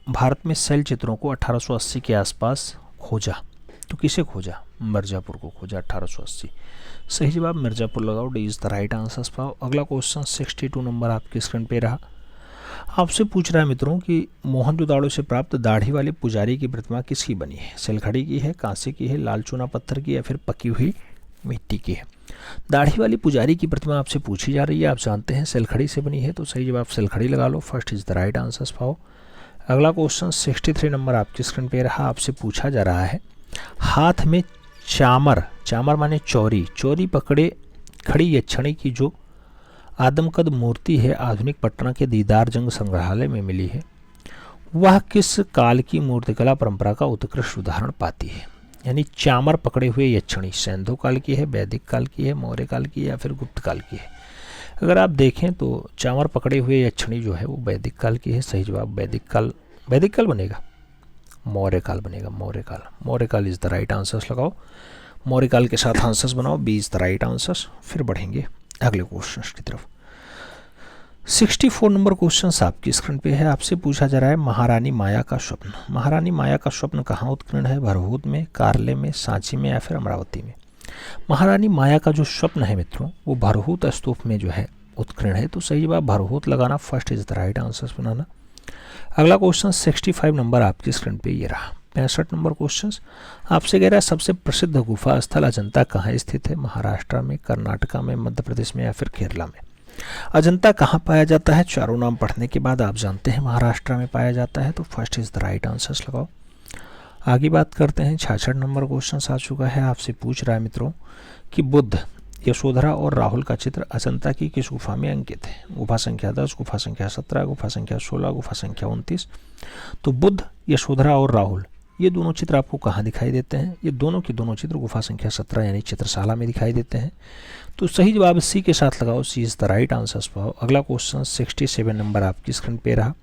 [SPEAKER 1] भारत में शैल चित्रों को 1880 के आसपास खोजा, तो किसे खोजा, मिर्जापुर को खोजा 1880, सही जवाब मिर्जापुर लगाओ, D is the right answer पाओ। अगला क्वेश्चन 62 नंबर आपके स्क्रीन पे रहा। आपसे पूछ रहा है मित्रों कि मोहनजोदाड़ो से प्राप्त दाढ़ी वाले पुजारी की प्रतिमा किसकी बनी है, सिलखड़ी की है, कांसे की है, लाल चूना पत्थर की या फिर पकी हुई मिट्टी की है। दाढ़ी वाली पुजारी की प्रतिमा आपसे पूछी जा रही है, आप जानते हैं सिलखड़ी से बनी है, तो सही जवाब सिलखड़ी लगा लो, first is the right answer पाओ। अगला क्वेश्चन 63 नंबर आपकी स्क्रीन पे रहा। आपसे पूछा जा रहा है हाथ में चामर, चामर माने चौरी, चौरी पकड़े खड़ी यक्षिणी की जो आदमकद मूर्ति है आधुनिक पटना के दीदार जंग संग्रहालय में मिली है, वह किस काल की मूर्तिकला परंपरा का उत्कृष्ट उदाहरण पाती है। यानी चामर पकड़े हुए यक्षिणी सैंधव काल की है, वैदिक काल की है, मौर्य काल की है या फिर गुप्त काल की है। अगर आप देखें तो चामर पकड़े हुए यक्षिणी जो है वो वैदिक काल की है, सही जवाब वैदिक काल बनेगा, मौर्य काल बनेगा, मौर्य काल इज द राइट आंसर्स लगाओ, मौर्य काल के साथ आंसर्स बनाओ, B is the right answers. फिर बढ़ेंगे अगले क्वेश्चन की तरफ। 64 नंबर क्वेश्चन आपकी स्क्रीन पे है। आपसे पूछा जा रहा है महारानी माया का स्वप्न। महारानी माया का स्वप्न कहाँ उत्कीर्ण है? भरहूत में, कारले में, सांची में या फिर अमरावती में? महारानी माया का जो स्वप्न है मित्रों वो भरहूत स्तूप में जो है उत्कीर्ण है। तो सही जवाब भरहूत लगाना, first is the right answer बनाना। अगला क्वेश्चन 65 नंबर आपकी स्क्रीन पे ये रहा। 65 नंबर क्वेश्चन आपसे कह रहा है सबसे प्रसिद्ध गुफा स्थल अजंता कहाँ स्थित है? महाराष्ट्र में, कर्नाटका में, मध्य प्रदेश में या फिर केरला में? अजंता कहाँ पाया जाता है? चारों नाम पढ़ने के बाद आप जानते हैं महाराष्ट्र में पाया जाता है। तो first is the right answer लगाओ। आगे बात करते हैं 66 नंबर क्वेश्चन आ चुका है। आपसे पूछ रहा है मित्रों कि बुद्ध, यशोधरा और राहुल का चित्र अजंता की किस गुफा में अंकित है? गुफा संख्या 10, गुफा संख्या 17, गुफा संख्या 16, गुफा संख्या 29। तो बुद्ध, यशोधरा और राहुल ये दोनों चित्र आपको कहाँ दिखाई देते हैं? ये दोनों के दोनों चित्र गुफा संख्या 17 यानी चित्रशाला में दिखाई देते हैं। तो सही जवाब सी के साथ लगाओ, सी इज द राइट आंसर पाओ। अगला क्वेश्चन 67 नंबर आपकी स्क्रीन पे रहा।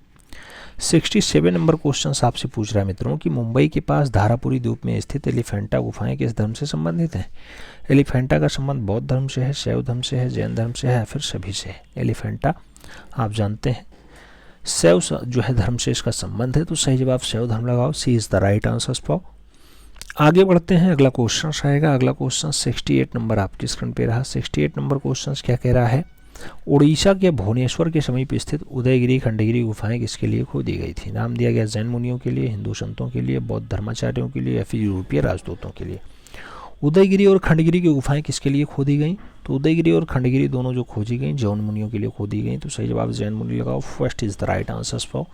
[SPEAKER 1] 67 नंबर क्वेश्चन आपसे पूछ रहा है मित्रों कि मुंबई के पास धारापुरी द्वीप में स्थित एलिफेंटा गुफाएं किस धर्म से संबंधित हैं? एलिफेंटा का संबंध बौद्ध धर्म से है, शैव धर्म से है, जैन धर्म से है या फिर सभी से है? एलिफेंटा आप जानते हैं शैव जो है धर्म से इसका संबंध है। तो सही जवाब शैव धर्म लगाओ, सी इज द राइट आंसर पाओ। आगे बढ़ते हैं, अगला क्वेश्चन आएगा। अगला क्वेश्चन 68 नंबर आपकी स्क्रीन पे रहा। 68 नंबर क्वेश्चन क्या कह रहा है? उड़ीसा के भुवनेश्वर के समीप स्थित उदयगिरी खंडगिरी गुफाएं किसके लिए खोदी गई थी? नाम दिया गया जैन मुनियों के लिए, हिंदू संतों के लिए, बौद्ध धर्माचार्यों के लिए या फिर यूरोपीय राजदूतों के लिए? उदयगिरी और खंडगिरी की गुफाएं किसके लिए खोदी गई? तो उदयगिरी और खंडगिरी दोनों जो खोजी गई जैन मुनियों के लिए खोदी गई। तो सही जवाब जैन मुनि लगाओ, first is the right answer पाओ।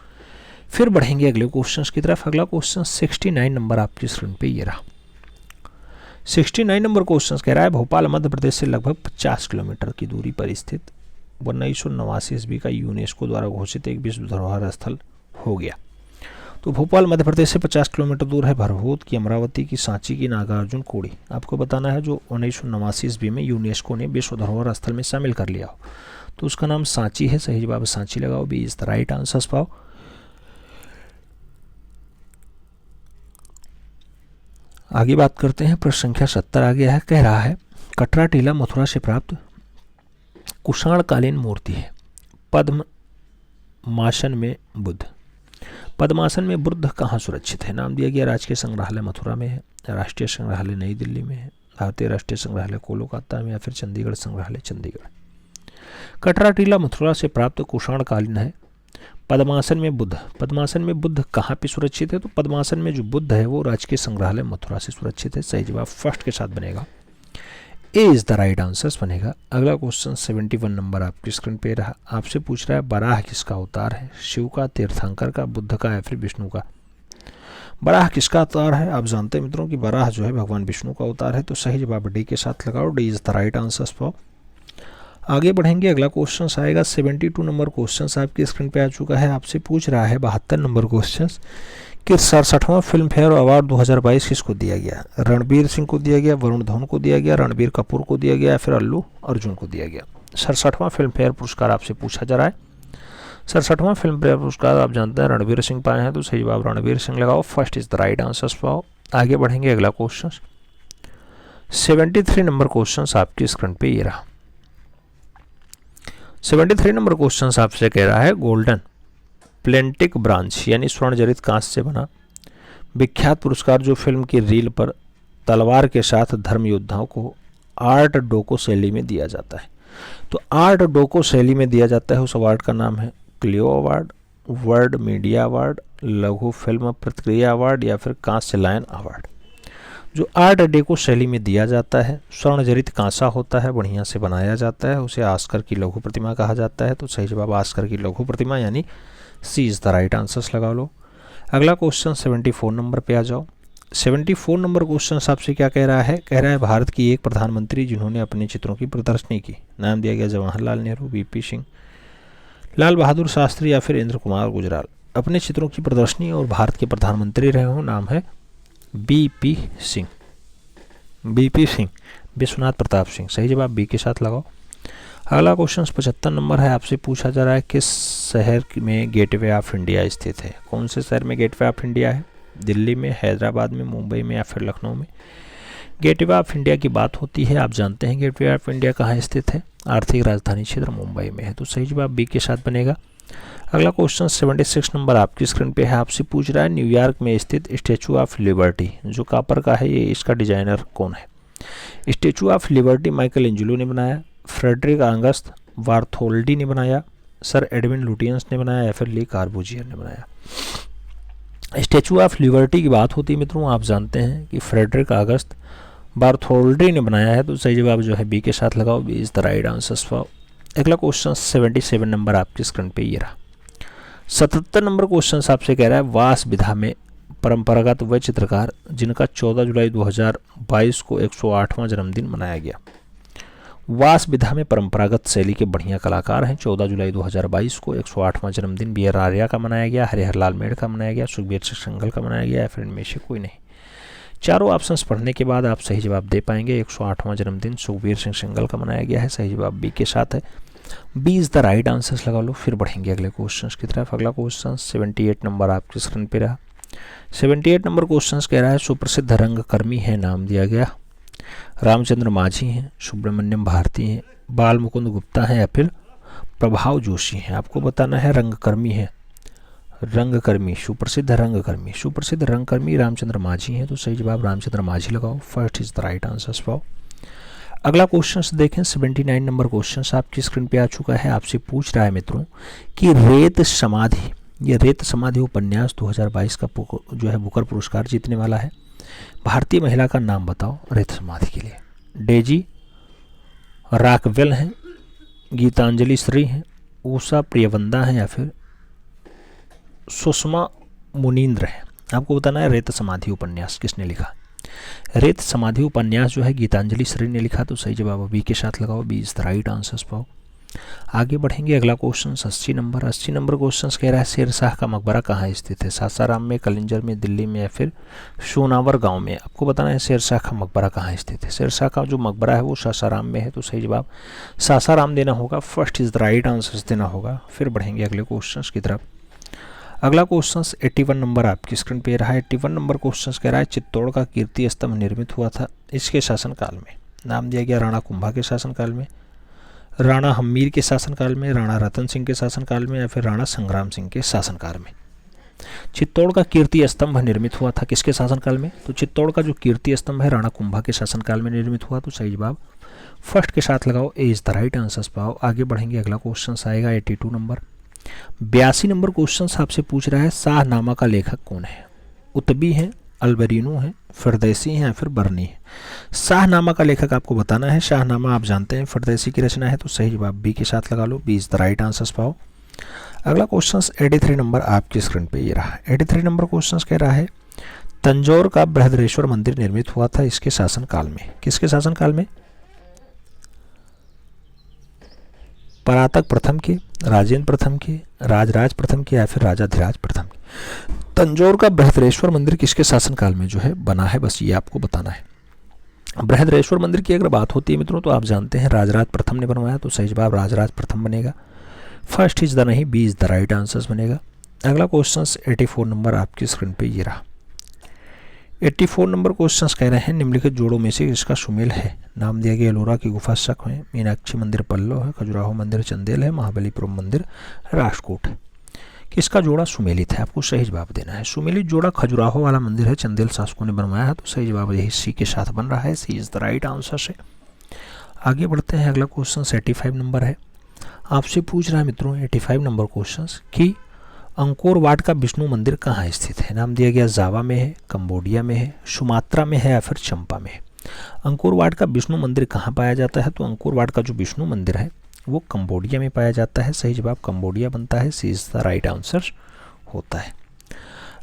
[SPEAKER 1] फिर बढ़ेंगे अगले क्वेश्चन की तरफ। अगला क्वेश्चन 69 नंबर आपकी स्क्रीन पे ये रहा। 69 नंबर क्वेश्चन कह रहा है भोपाल मध्य प्रदेश से लगभग 50 किलोमीटर की दूरी पर स्थित 1989 ईस्वी का यूनेस्को द्वारा घोषित एक विश्व धरोहर स्थल हो गया। तो भोपाल मध्य प्रदेश से 50 किलोमीटर दूर है। भरहूत की, अमरावती की, सांची की, नागार्जुन कोड़ी आपको बताना है जो 1989 ईस्वी में यूनेस्को ने विश्व धरोहर स्थल में शामिल कर लिया हो। तो उसका नाम सांची है। सही जवाब सांची लगाओ, B is the right answer पाओ। आगे बात करते हैं, प्रश्न संख्या 70 आ गया है। कह रहा है कटरा टीला मथुरा से प्राप्त कुषाणकालीन मूर्ति है। पद्मासन में बुद्ध। पद्मासन में बुद्ध कहाँ सुरक्षित है? नाम दिया गया राजकीय संग्रहालय मथुरा में है, राष्ट्रीय संग्रहालय नई दिल्ली में है, भारतीय राष्ट्रीय संग्रहालय कोलकाता में या फिर चंडीगढ़ संग्रहालय चंडीगढ़। कटरा टीला मथुरा से प्राप्त कुषाणकालीन है। पद्मासन में बुद्ध, पद्मासन में बुद्ध कहाँ पे सुरक्षित है? तो पद्मासन में जो बुद्ध है वो राजकीय संग्रहालय मथुरा से सुरक्षित है। सही जवाब फर्स्ट के साथ बनेगा, ए इज द राइट आंसर बनेगा। अगला क्वेश्चन 71 नंबर आपकी स्क्रीन पे रहा। आपसे पूछ रहा है बराह किसका अवतार है? शिव का, तीर्थंकर का, बुद्ध का या फिर विष्णु का? बराह किसका अवतार है? आप जानते हैं मित्रों कि बराह जो है भगवान विष्णु का अवतार है। तो सही जवाब डी के साथ लगाओ, D is the right answer पाओ। आगे बढ़ेंगे, अगला क्वेश्चन आएगा 72 नंबर क्वेश्चन आपकी स्क्रीन पे आ चुका है। आपसे पूछ रहा है 72 नंबर क्वेश्चन कि 67वां फिल्म फेयर अवार्ड 2022 किसको दिया गया? रणबीर सिंह को दिया गया, वरुण धवन को दिया गया, रणबीर कपूर को दिया गया या फिर अल्लू अर्जुन को दिया गया? 67वां फिल्म फेयर पुरस्कार आपसे पूछा जा रहा है। 67वां फिल्म फेयर पुरस्कार आप जानते हैं रणबीर सिंह पाए हैं। तो सही जवाब रणबीर सिंह लगाओ, first is the right answer पाओ। आगे बढ़ेंगे, अगला क्वेश्चन 73 नंबर क्वेश्चन आपकी स्क्रीन पे ये रहा। 73 नंबर क्वेश्चन आपसे कह रहा है गोल्डन प्लेंटिक ब्रांच यानी स्वर्ण जड़ित कांच से बना विख्यात पुरस्कार जो फिल्म की रील पर तलवार के साथ धर्म योद्धाओं को आर्ट डोको शैली में दिया जाता है। तो आर्ट डोको शैली में दिया जाता है उस अवार्ड का नाम है Clio award, world media award, लघु फिल्म प्रतिक्रिया अवार्ड या फिर कांस्य लायन अवार्ड। जो आर्ट डेको शैली में दिया जाता है, स्वर्ण जड़ित कांसा होता है, बढ़िया से बनाया जाता है, उसे आस्कर की लघु प्रतिमा कहा जाता है। तो सही जवाब आस्कर की लघु प्रतिमा यानी सी इज द राइट आंसर लगा लो। अगला क्वेश्चन 74 नंबर पे आ जाओ। 74 नंबर क्वेश्चन आपसे क्या कह रहा है? कह रहा है भारत की एक प्रधानमंत्री जिन्होंने अपने चित्रों की प्रदर्शनी की। नाम दिया गया जवाहरलाल नेहरू, वीपी सिंह, लाल बहादुर शास्त्री या फिर इंद्र कुमार गुजराल। अपने चित्रों की प्रदर्शनी और भारत के प्रधानमंत्री रहे हो, नाम है बीपी सिंह, बीपी सिंह, विश्वनाथ प्रताप सिंह। सही जवाब बी के साथ लगाओ। अगला क्वेश्चन 75 नंबर है। आपसे पूछा जा रहा है किस शहर में गेटवे ऑफ इंडिया स्थित है? कौन से शहर में गेटवे ऑफ इंडिया है? दिल्ली में, हैदराबाद में, मुंबई में या फिर लखनऊ में? गेटवे ऑफ इंडिया की बात होती है, आप जानते हैं गेटवे ऑफ इंडिया कहाँ स्थित है? आर्थिक राजधानी क्षेत्र मुंबई में है, तो सही जवाब बी के साथ बनेगा। अगला क्वेश्चन 76 नंबर आपकी स्क्रीन पे है, आपसे पूछ रहा है न्यूयॉर्क में स्थित स्टैचू ऑफ लिबर्टी जो कॉपर का है, ये इसका डिजाइनर कौन है? Statue of liberty Michael Angelo ने बनाया, फ्रेडरिक ऑगस्ट बार्थोल्डी ने बनाया, सर एडविन लुटियंस ने बनाया, या फिर ली कार्बूजियर ने बनाया। स्टैचू ऑफ लिबर्टी की बात होती है मित्रों, आप जानते हैं कि फ्रेडरिक ऑगस्ट बार्थोल्डी ने बनाया है, तो सही जवाब जो है बी के साथ लगाओ, B is the right answer for. अगला क्वेश्चन 77 नंबर आपकी स्क्रीन पे ये रहा। 77 नंबर क्वेश्चन आपसे कह रहा है वास विधा में परंपरागत व चित्रकार जिनका 14 जुलाई 2022 को 108वां जन्मदिन मनाया गया। वास विधा में परंपरागत शैली के बढ़िया कलाकार हैं। 14 जुलाई 2022 को 108वां जन्मदिन बी आर आर्या का मनाया गया, हरिहर लाल मेड़ का मनाया गया, सुखबीर सिंह संघल का मनाया गया, या फिर इनमें से कोई नहीं। चारों ऑप्शंस पढ़ने के बाद आप सही जवाब दे पाएंगे। 108वां जन्मदिन सुखबीर सिंह संघल का मनाया गया है, सही जवाब बी के साथ है, B is the right answer लगा लो। फिर बढ़ेंगे अगले क्वेश्चन की तरफ। अगला क्वेश्चन 78 नंबर आपकी स्क्रीन पे रहा। 78 नंबर क्वेश्चन कह रहा है सुप्रसिद्ध रंगकर्मी है, नाम दिया गया रामचंद्र माझी हैं, सुब्रमण्यम भारती हैं, बाल मुकुंद गुप्ता हैं, या फिर प्रभाव जोशी हैं। आपको बताना है रंगकर्मी है, रंगकर्मी सुप्रसिद्ध रंगकर्मी रामचंद्र माझी हैं, तो सही जवाब रामचंद्र माझी लगाओ, first is the right answer for. अगला क्वेश्चन देखें 79 नंबर क्वेश्चन आपकी स्क्रीन पे आ चुका है। आपसे पूछ रहा है मित्रों कि रेत समाधि उपन्यास 2022 का जो है बुकर पुरस्कार जीतने वाला है। भारतीय महिला का नाम बताओ रेत समाधि के लिए। डेजी राकवेल हैं, गीतांजलि श्री हैं, उषा प्रियवंदा हैं, या फिर सुषमा मुनींद्र हैं। आपको बताना है रेत समाधि उपन्यास किसने लिखा। रेत समाधि उपन्यास जो है गीतांजलि श्री ने लिखा, तो सही जवाब बी के साथ लगाओ, B is the right answer पाओ। आगे बढ़ेंगे। अगला क्वेश्चन 80 नंबर क्वेश्चन कह रहा है शेरशाह का मकबरा कहाँ स्थित है। सासाराम में, कलिंजर में, दिल्ली में, या फिर सोनावर गांव में। आपको बताना है शेरशाह का मकबरा कहाँ स्थित है। शेरशाह का जो मकबरा है वो सासाराम में है, तो सही जवाब सासाराम देना होगा, first is the right answer देना होगा। फिर बढ़ेंगे अगले क्वेश्चन की तरफ। अगला क्वेश्चन 81 नंबर आपकी स्क्रीन पे रहा है। 81 नंबर क्वेश्चन कह रहा है चित्तौड़ का कीर्ति स्तंभ निर्मित हुआ था इसके शासनकाल में। नाम दिया गया राणा कुंभा के शासनकाल में, राणा हम्मीर के शासनकाल में, राणा रतन सिंह के शासनकाल में, या फिर राणा संग्राम सिंह के शासनकाल में। चित्तौड़ का कीर्ति स्तंभ निर्मित हुआ था किसके शासनकाल में? तो चित्तौड़ का जो कीर्ति स्तंभ है राणा कुंभा के शासनकाल में निर्मित हुआ, तो सही जवाब फर्स्ट के साथ लगाओ, ए इज द राइट आंसर पाओ। आगे बढ़ेंगे। अगला क्वेश्चन आएगा 82 नंबर। 82 नंबर क्वेश्चन आपसे पूछ रहा है शाहनामा का लेखक कौन है। उतबी हैं, अल्बरीनो हैं, फिरदैसी हैं, या फिर बर्नी है। शाहनामा का लेखक आपको बताना है। शाहनामा आप जानते हैं फिरदैसी की रचना है, तो सही जवाब बी के साथ लगा लो, B is the right answer पाओ। अगला क्वेश्चन 83 नंबर आपकी स्क्रीन पे ये रहा। 83 नंबर क्वेश्चन कह रहा है तंजौर का बृहदेश्वर मंदिर निर्मित हुआ था इसके शासनकाल में। किसके शासनकाल में? परातक प्रथम के, राजेंद्र प्रथम के, राजराज प्रथम के, या फिर राजाधिराज प्रथम के। तंजौर का बृहदेश्वर मंदिर किसके शासनकाल में जो है बना है, बस ये आपको बताना है। बृहदेश्वर मंदिर की अगर बात होती है मित्रों तो आप जानते हैं राजराज प्रथम ने बनवाया, तो सही जवाब राजराज प्रथम बनेगा, फर्स्ट इज द नहीं, B is the right answer बनेगा। अगला क्वेश्चन 84 नंबर आपकी स्क्रीन पे ये रहा। 84 नंबर क्वेश्चन कह रहे हैं निम्नलिखित जोड़ों में से इसका सुमेल है। नाम दिया गया एलोरा की गुफा शक है, मीनाक्षी मंदिर पल्लव है, खजुराहो मंदिर चंदेल है, महाबलीपुरम मंदिर राजकोट है। किसका जोड़ा सुमेलित है? आपको सही जवाब देना है। सुमेलित जोड़ा खजुराहो वाला मंदिर है, चंदेल शासकों ने बनवाया है, तो सही जवाब यही सी के साथ बन रहा है, सी इज द राइट आंसर से। आगे बढ़ते हैं। अगला क्वेश्चन 85 नंबर है। आपसे पूछ रहा है मित्रों 85 नंबर क्वेश्चन कि अंकोर वाट का विष्णु मंदिर कहाँ स्थित है। नाम दिया गया जावा में है, कंबोडिया में है, सुमात्रा में है, या फिर चंपा में है। अंकोर वाट का विष्णु मंदिर कहाँ पाया जाता है? तो अंकोर वाट का जो विष्णु मंदिर है वो कंबोडिया में पाया जाता है, सही जवाब कंबोडिया बनता है, सी इज द राइट आंसर होता है।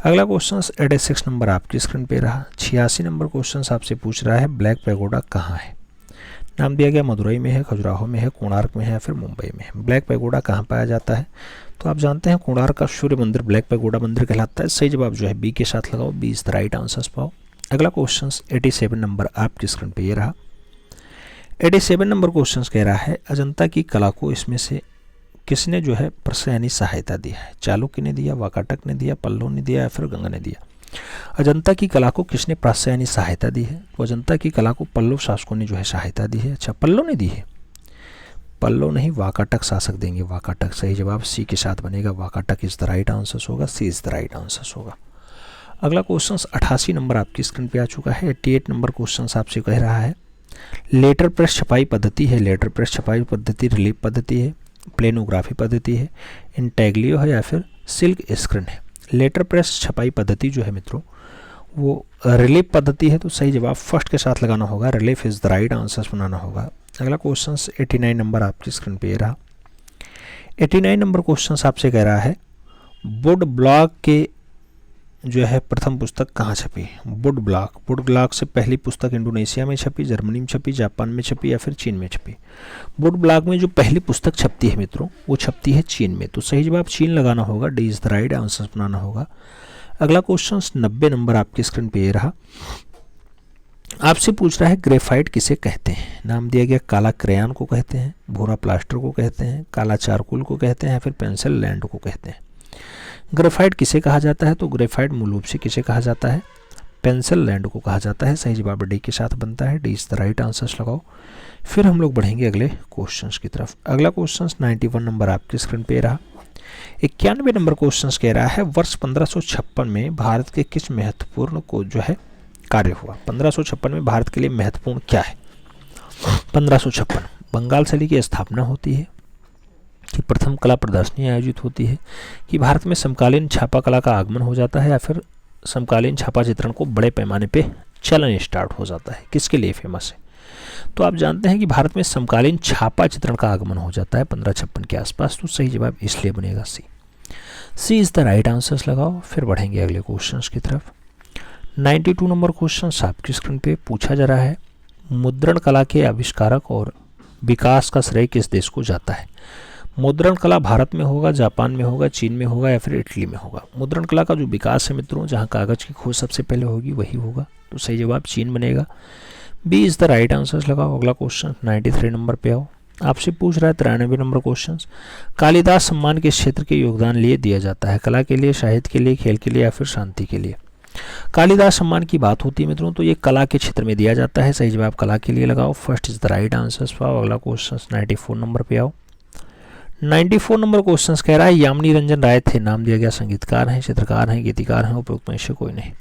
[SPEAKER 1] अगला क्वेश्चन 86 नंबर आपकी स्क्रीन पे रहा। 86 नंबर क्वेश्चन आपसे पूछ रहा है ब्लैक पैगोडा कहाँ है। नाम दिया गया मदुरई में है, खजुराहो में है, कोणार्क में है, या फिर मुंबई में है। ब्लैक पैगोडा कहाँ पाया जाता है? तो आप जानते हैं कोणार्क का सूर्य मंदिर ब्लैक पैगोडा मंदिर कहलाता है, सही जवाब जो है बी के साथ लगाओ, B is the right answer पाओ। अगला क्वेश्चन 87 नंबर आपकी स्क्रीन पे ये रहा। 87 नंबर क्वेश्चन कह रहा है अजंता की कला को इसमें से किसने जो है प्रशंसनीय सहायता दी है। चालुक्य ने दिया, वाकाटक ने दिया, पल्लव ने दिया, या फिर गंगा ने प्रशंसनीय अजंता की कला को किसने प्रशंसनीय सहायता दी है? तो अजंता की कला को पल्लव शासकों ने जो है सहायता दी है। अच्छा, पल्लव ने दी है। पल्लव नहीं, वाकाटक शासक देंगे, वाकाटक। सही जवाब सी के साथ बनेगा, Vakataka is the right answer होगा, सी इज द राइट आंसर होगा। अगला क्वेश्चन 88 नंबर आपकी स्क्रीन पे आ चुका है। 88 नंबर क्वेश्चन आपसे कह रहा है लेटर प्रेस छपाई पद्धति है, लेटर प्रेस छपाई पद्धति रिलीफ पद्धति है, प्लेनोग्राफी पद्धति है, इंटेग्लियो है या फिर सिल्क स्क्रीन है। लेटर प्रेस छपाई पद्धति जो है मित्रों वो रिलीफ पद्धति है, तो सही जवाब फर्स्ट के साथ लगाना होगा, relief is the right answer बनाना होगा। अगला क्वेश्चन 89 नंबर आपकी स्क्रीन पे रहा। 89 नंबर क्वेश्चन आपसे कह रहा है वुड ब्लॉक के जो है प्रथम पुस्तक कहाँ छपी। वुड ब्लॉक से पहली पुस्तक इंडोनेशिया में छपी, जर्मनी में छपी, जापान में छपी या फिर चीन में छपी। वुड ब्लॉक में जो पहली पुस्तक छपती है मित्रों वो छपती है चीन में, तो सही जवाब चीन लगाना होगा, D is the right answer बनाना होगा। अगला क्वेश्चन 90 नंबर आपकी स्क्रीन पे ये रहा। आपसे पूछ रहा है ग्रेफाइट किसे कहते हैं। नाम दिया गया काला क्रेयॉन को कहते हैं, भूरा प्लास्टर को कहते हैं, काला चारकोल को कहते हैं या फिर पेंसिल लैंड को कहते हैं। ग्रेफाइट किसे कहा जाता है, तो ग्रेफाइट मूल रूप से किसे कहा जाता है, पेंसिल लैंड को कहा जाता है। सही जवाब डी के साथ बनता है, D is the right answer लगाओ। फिर हम लोग बढ़ेंगे अगले क्वेश्चंस की तरफ। अगला क्वेश्चन 91 नंबर आपकी स्क्रीन पे रहा। 91 नंबर क्वेश्चन कह रहा है वर्ष 1556 में भारत के किस महत्वपूर्ण को जो है कार्य हुआ। 1556 में भारत के लिए महत्वपूर्ण क्या है। 1556 बंगाल सैली की स्थापना होती है, कि प्रथम कला प्रदर्शनी आयोजित होती है, कि भारत में समकालीन छापा कला का आगमन हो जाता है या फिर समकालीन छापा चित्रण को बड़े पैमाने पे चलन स्टार्ट हो जाता है, किसके लिए फेमस है। तो आप जानते हैं कि भारत में समकालीन छापा चित्रण का आगमन हो जाता है 1556 के आसपास, तो सही जवाब इसलिए बनेगा सी, सी इज द राइट आंसर्स लगाओ। फिर बढ़ेंगे अगले क्वेश्चंस की तरफ। 92 नंबर क्वेश्चन आपकी स्क्रीन पे पूछा जा रहा है मुद्रण कला के आविष्कारक और विकास का श्रेय किस देश को जाता है। मुद्रण कला भारत में होगा, जापान में होगा, चीन में होगा या फिर इटली में होगा। मुद्रण कला का जो विकास है मित्रों, जहां कागज की खोज सबसे पहले होगी वही होगा, तो सही जवाब चीन बनेगा, B is the right answer लगाओ। अगला क्वेश्चन 93 नंबर पे आओ। आपसे पूछ रहा है 93 नंबर क्वेश्चन कालिदास सम्मान किस क्षेत्र के योगदान लिए दिया जाता है। कला के लिए, साहित्य के लिए, खेल के लिए या फिर शांति के लिए। कालिदास सम्मान की बात होती है मित्रों तो ये कला के क्षेत्र में दिया जाता है, सही जवाब कला के लिए लगाओ, first is the right answer पाओ। अगला क्वेश्चन 94 नंबर पे आओ। 94 नंबर क्वेश्चन कह रहा है यामिनी रंजन राय थे, नाम दिया गया संगीतकार हैं, चित्रकार हैं, गीतिकार हैं, उपयुक्त में से कोई नहीं।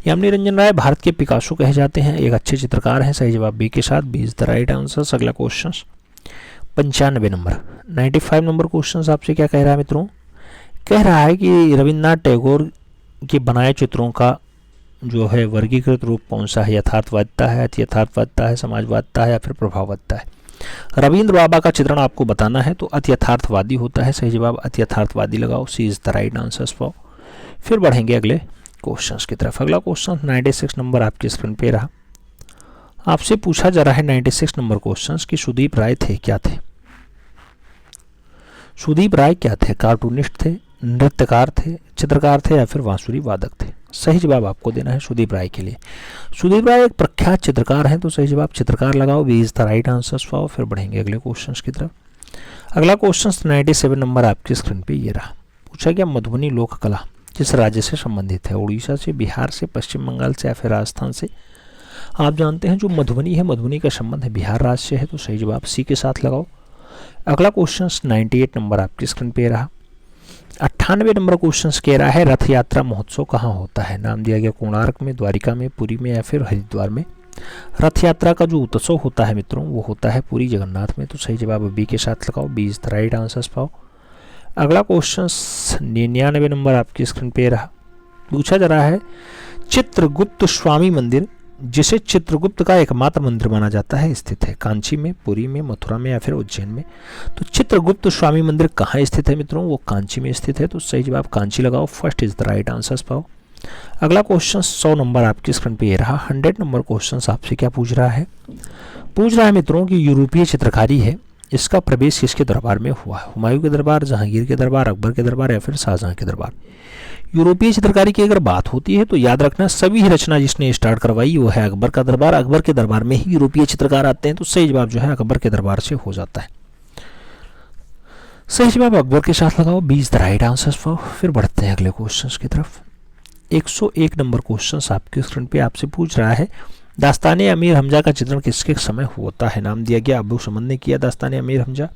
[SPEAKER 1] यामिनी रंजन राय भारत के पिकासो कहे जाते हैं, एक अच्छे चित्रकार हैं, सही जवाब बी के साथ, B is the right answer. अगला क्वेश्चन 95 नंबर 95 नंबर क्वेश्चन आपसे क्या कह रहा है मित्रों, कह रहा है कि रविन्द्रनाथ टैगोर के बनाए चित्रों का जो है वर्गीकृत रूप कौन सा है। यथार्थवादिता है, अति यथार्थवादिता है, समाजवादिता है या फिर प्रभाववादिता है। रविंद्र बाबा का चित्रण आपको बताना है तो अति यथार्थवादी होता है, सही जवाब अति यथार्थवादी लगाओ, सी इज द राइट आंसर पाओ। फिर बढ़ेंगे अगले क्वेश्चंस की तरफ। अगला क्वेश्चन 96 नंबर आपकी स्क्रीन पे रहा। आपसे पूछा जा रहा है 96 नंबर क्वेश्चंस कि सुदीप राय थे क्या थे। सुदीप राय क्या थे, कार्टूनिस्ट थे, नृत्यकार थे, चित्रकार थे या फिर बांसुरी वादक थे। सही जवाब आपको देना है सुदीप राय के लिए। सुदीप राय एक प्रख्यात चित्रकार हैं, तो सही जवाब चित्रकार लगाओ, B is the right answer पाओ। फिर बढ़ेंगे अगले क्वेश्चंस की तरफ। अगला क्वेश्चन 97 नंबर आपकी स्क्रीन पे ये रहा। पूछा गया मधुबनी लोक कला किस राज्य से संबंधित है, उड़ीसा से, बिहार से, पश्चिम बंगाल से या फिर राजस्थान से। आप जानते हैं जो मधुबनी है, मधुबनी का संबंध है बिहार राज्य से है, तो सही जवाब सी के साथ लगाओ। अगला क्वेश्चन 98 नंबर आपकी स्क्रीन पे रहा। 98 नंबर क्वेश्चन कह रहा है रथ यात्रा महोत्सव कहाँ होता है। नाम दिया गया कोणार्क में, द्वारिका में, पुरी में या फिर हरिद्वार में। रथ यात्रा का जो उत्सव होता है मित्रों वो होता है पुरी जगन्नाथ में, तो सही जवाब बी के साथ लगाओ, B is the right answer पाओ। अगला क्वेश्चन 99 नंबर आपकी स्क्रीन पे रहा। पूछा जा रहा है चित्रगुप्त स्वामी मंदिर जिसे चित्रगुप्त का एकमात्र मंदिर माना जाता है स्थित है कांची में, पुरी में, मथुरा में या फिर उज्जैन में। तो चित्रगुप्त स्वामी मंदिर कहाँ स्थित है मित्रों, वो कांची में स्थित है, तो सही जवाब कांची लगाओ, first is the right answer पाओ। अगला क्वेश्चन 100 नंबर आपकी स्क्रीन पे ये रहा। 100 नंबर क्वेश्चन आपसे क्या पूछ रहा है, पूछ रहा है मित्रों की यूरोपीय चित्रकारी है इसका प्रवेश किसके दरबार में हुआ है। हुमायूं के दरबार, जहांगीर के दरबार, अकबर के दरबार या फिर शाहजहां के दरबार। यूरोपीय चित्रकारी की अगर बात होती है तो याद रखना सभी ही रचना जिसने स्टार्ट करवाई वो है अकबर का दरबार। अकबर के दरबार में ही यूरोपीय चित्रकार आते हैं, तो सही जवाब जो है अकबर के दरबार से हो जाता है। सही जवाब अकबर के साथ लगाओ, B is the right answer for. फिर बढ़ते हैं अगले क्वेश्चन की तरफ। 101 नंबर क्वेश्चन आपके स्क्रीन पे आपसे पूछ रहा है दास्तान अमीर हमजा का चित्रण किसके समय होता है? नाम दिया गया अबू समद ने किया दास्तान अमीर हमजा,